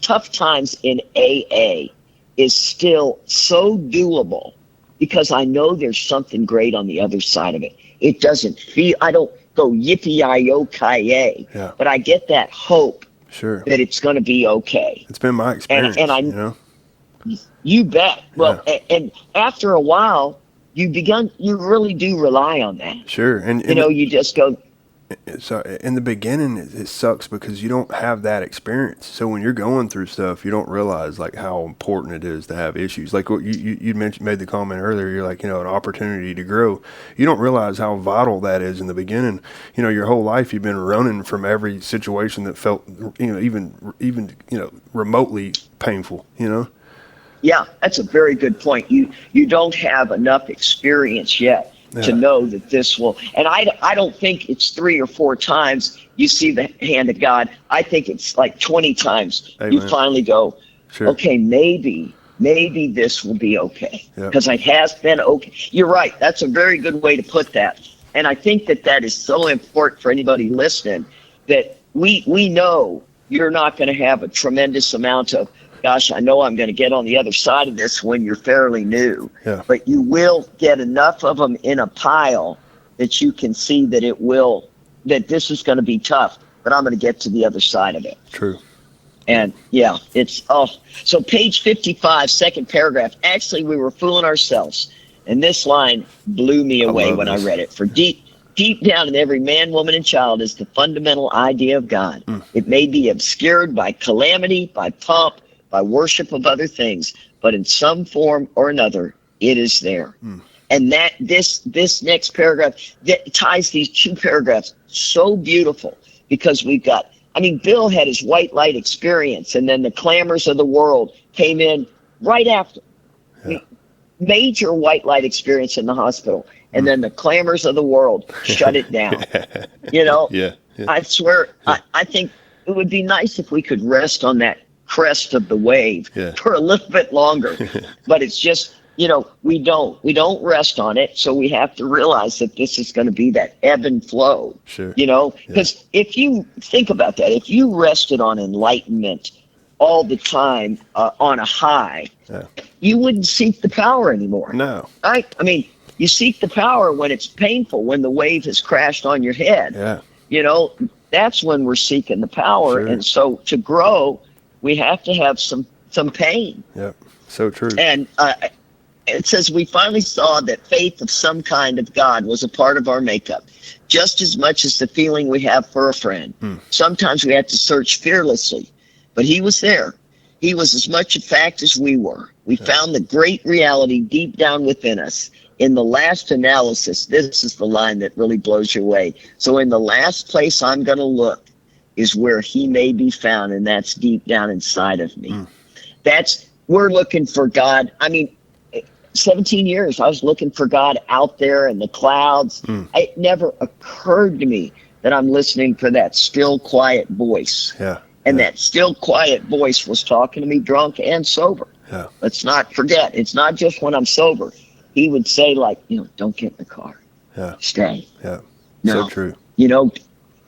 tough times in AA is still so doable because I know there's something great on the other side of it. It doesn't feel, I don't go yippee-yi-yo-ki-yay, Yeah. but I get that hope Sure. that it's going to be okay. It's been my experience. And I, you bet. Well, and after a while, you really do rely on that. Sure. And you just go. So in the beginning, it sucks because you don't have that experience. So when you're going through stuff, you don't realize like how important it is to have issues. Like what you made the comment earlier. You're like, an opportunity to grow. You don't realize how vital that is in the beginning. Your whole life you've been running from every situation that felt, even remotely painful. Yeah, that's a very good point. You don't have enough experience yet to know that this will, and I don't think it's 3 or 4 times you see the hand of God. I think it's like 20 times. Amen. You finally go, Sure. okay, maybe this will be okay. Yep. Because it has been okay. You're right. That's a very good way to put that. And I think that is so important for anybody listening, that we know you're not going to have a tremendous amount of, gosh, I know I'm going to get on the other side of this when you're fairly new. Yeah. But you will get enough of them in a pile that you can see that this is going to be tough, but I'm going to get to the other side of it. True. And yeah, so page 55, second paragraph. Actually, we were fooling ourselves. And this line blew me away when I read it. For deep down in every man, woman, and child is the fundamental idea of God. It may be obscured by calamity, by pomp, by worship of other things, but in some form or another, it is there. And that this next paragraph that ties these 2 paragraphs so beautiful, because we've got, Bill had his white light experience, and then the clamors of the world came in right after. Yeah. Major white light experience in the hospital, and then the clamors of the world shut it down. Yeah. I swear, I think it would be nice if we could rest on that crest of the wave for a little bit longer. But it's just, we don't rest on it. So we have to realize that this is going to be that ebb and flow. Sure. Because if you think about that, if you rested on enlightenment all the time on a high, you wouldn't seek the power anymore. No. Right? You seek the power when it's painful, when the wave has crashed on your head. Yeah. That's when we're seeking the power. Sure. And so to grow, we have to have some pain. Yep. So true. And it says we finally saw that faith of some kind of God was a part of our makeup, just as much as the feeling we have for a friend. Sometimes we had to search fearlessly, but he was there. He was as much a fact as we were. We found the great reality deep down within us. In the last analysis, this is the line that really blows you away. So in the last place I'm going to look is where he may be found, and that's deep down inside of me. We're looking for God. 17 years, I was looking for God out there in the clouds. It never occurred to me that I'm listening for that still, quiet voice. And that still, quiet voice was talking to me drunk and sober. Let's not forget, it's not just when I'm sober. He would say, don't get in the car. Stay. So true.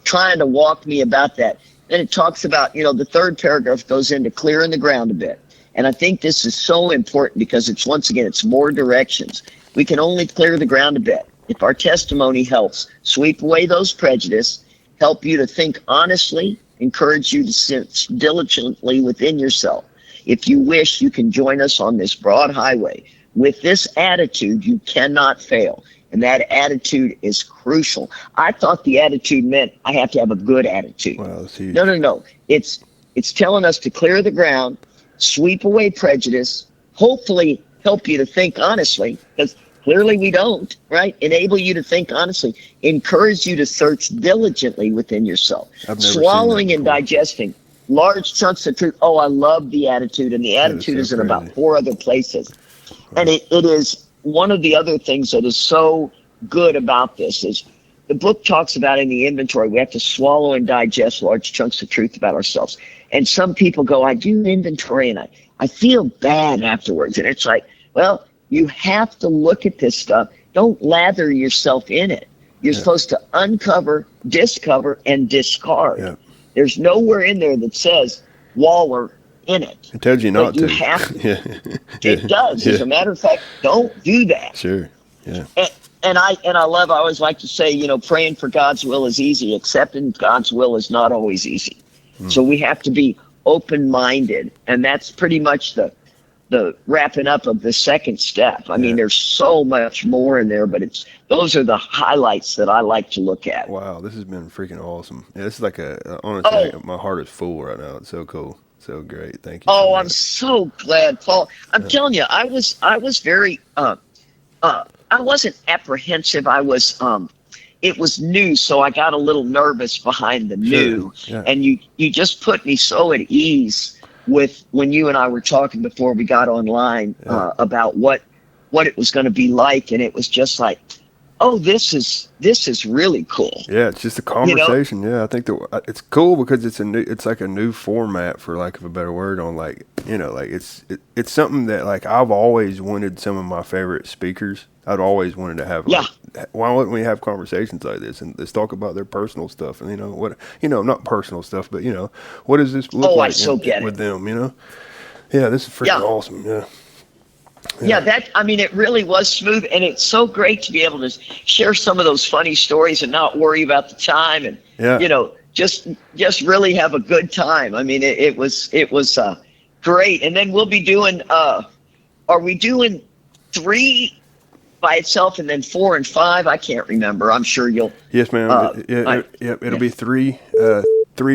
Trying to walk me about that. Then it talks about, the third paragraph goes into clearing the ground a bit. And I think this is so important because it's more directions. We can only clear the ground a bit if our testimony helps sweep away those prejudice, help you to think honestly, encourage you to sense diligently within yourself. If you wish, you can join us on this broad highway. With this attitude, you cannot fail. And that attitude is crucial. I thought the attitude meant I have to have a good attitude. Wow, that's huge. No. It's telling us to clear the ground, sweep away prejudice, hopefully help you to think honestly, because clearly we don't, right? Enable you to think honestly, encourage you to search diligently within yourself, I've never swallowing seen that and before. digesting large chunks of truth. Oh, I love the attitude, and the attitude is so in about crazy. 4 other places. And it is one of the other things that is so good about this is the book talks about in the inventory, we have to swallow and digest large chunks of truth about ourselves. And some people go, I do inventory and I feel bad afterwards. And it's like, well, you have to look at this stuff. Don't lather yourself in it. You're supposed to uncover, discover, and discard. Yeah. There's nowhere in there that says waller in it. It tells you not But you to. have to. Yeah. It does. As a matter of fact, don't do that. Sure. Yeah. And I always like to say, praying for God's will is easy. Accepting God's will is not always easy. So we have to be open-minded, and that's pretty much the wrapping up of the second step. I mean, there's so much more in there, but those are the highlights that I like to look at. Wow, this has been freaking awesome. Yeah, this is like honestly, my heart is full right now. It's so cool. So great. Thank you. Oh, I'm so glad, Paul. I'm telling you, I was very I wasn't apprehensive. It was new, so I got a little nervous behind the new. Sure. Yeah. And you just put me so at ease with when you and I were talking before we got online about what it was going to be like, and it was just like, oh, this is really cool. Yeah, it's just a conversation. Yeah, I think it's cool because it's like a new format, for lack of a better word, on it's something that like I've always wanted. Some of my favorite speakers, I'd always wanted to have. Why wouldn't we have conversations like this and let's talk about their personal stuff and not personal stuff, but what does this look like with them? Yeah, this is freaking awesome. Yeah. It really was smooth, and it's so great to be able to share some of those funny stories and not worry about the time, and just really have a good time. I mean, it was great. And then we'll be doing. Are we doing 3 by itself and then 4 and 5? I can't remember. I'm sure you'll. Yes, ma'am. It'll be 3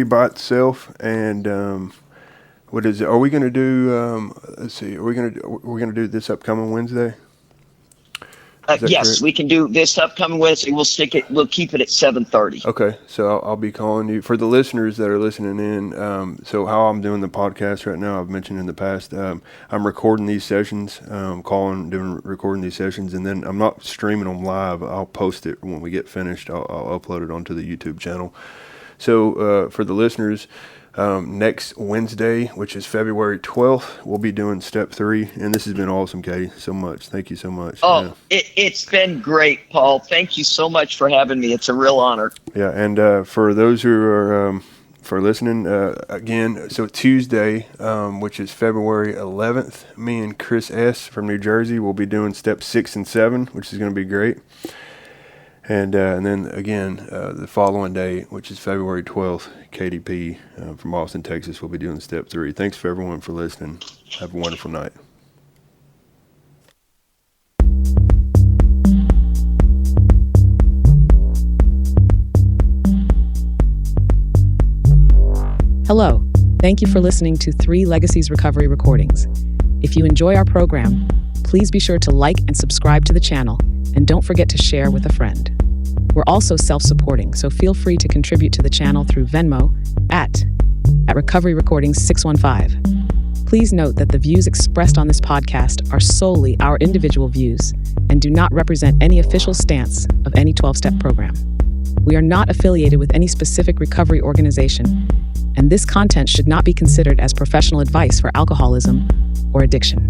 by itself, and. What is it? Are we going to do? Let's see. Are we going to do this upcoming Wednesday? Yes, correct? We can do this upcoming Wednesday. We'll keep it at 7:30. Okay, so I'll be calling you for the listeners that are listening in. So how I'm doing the podcast right now, I've mentioned in the past. I'm recording these sessions, recording these sessions, and then I'm not streaming them live. I'll post it when we get finished. I'll upload it onto the YouTube channel. So for the listeners. Next Wednesday, which is February 12th, we'll be doing step 3. And this has been awesome, Katie. So much. Thank you so much. Oh, it's been great, Paul. Thank you so much for having me. It's a real honor. Yeah. And for those who are for listening, again, so Tuesday, which is February 11th, me and Chris S. from New Jersey will be doing step 6 and 7, which is going to be great. And then again, the following day, which is February 12th, KDP from Austin, Texas, will be doing step 3. Thanks for everyone for listening. Have a wonderful night. Hello. Thank you for listening to 3 Legacies Recovery Recordings. If you enjoy our program, please be sure to like and subscribe to the channel, and don't forget to share with a friend. We're also self-supporting, so feel free to contribute to the channel through Venmo at Recovery Recordings 615. Please note that the views expressed on this podcast are solely our individual views and do not represent any official stance of any 12-step program. We are not affiliated with any specific recovery organization, and this content should not be considered as professional advice for alcoholism or addiction.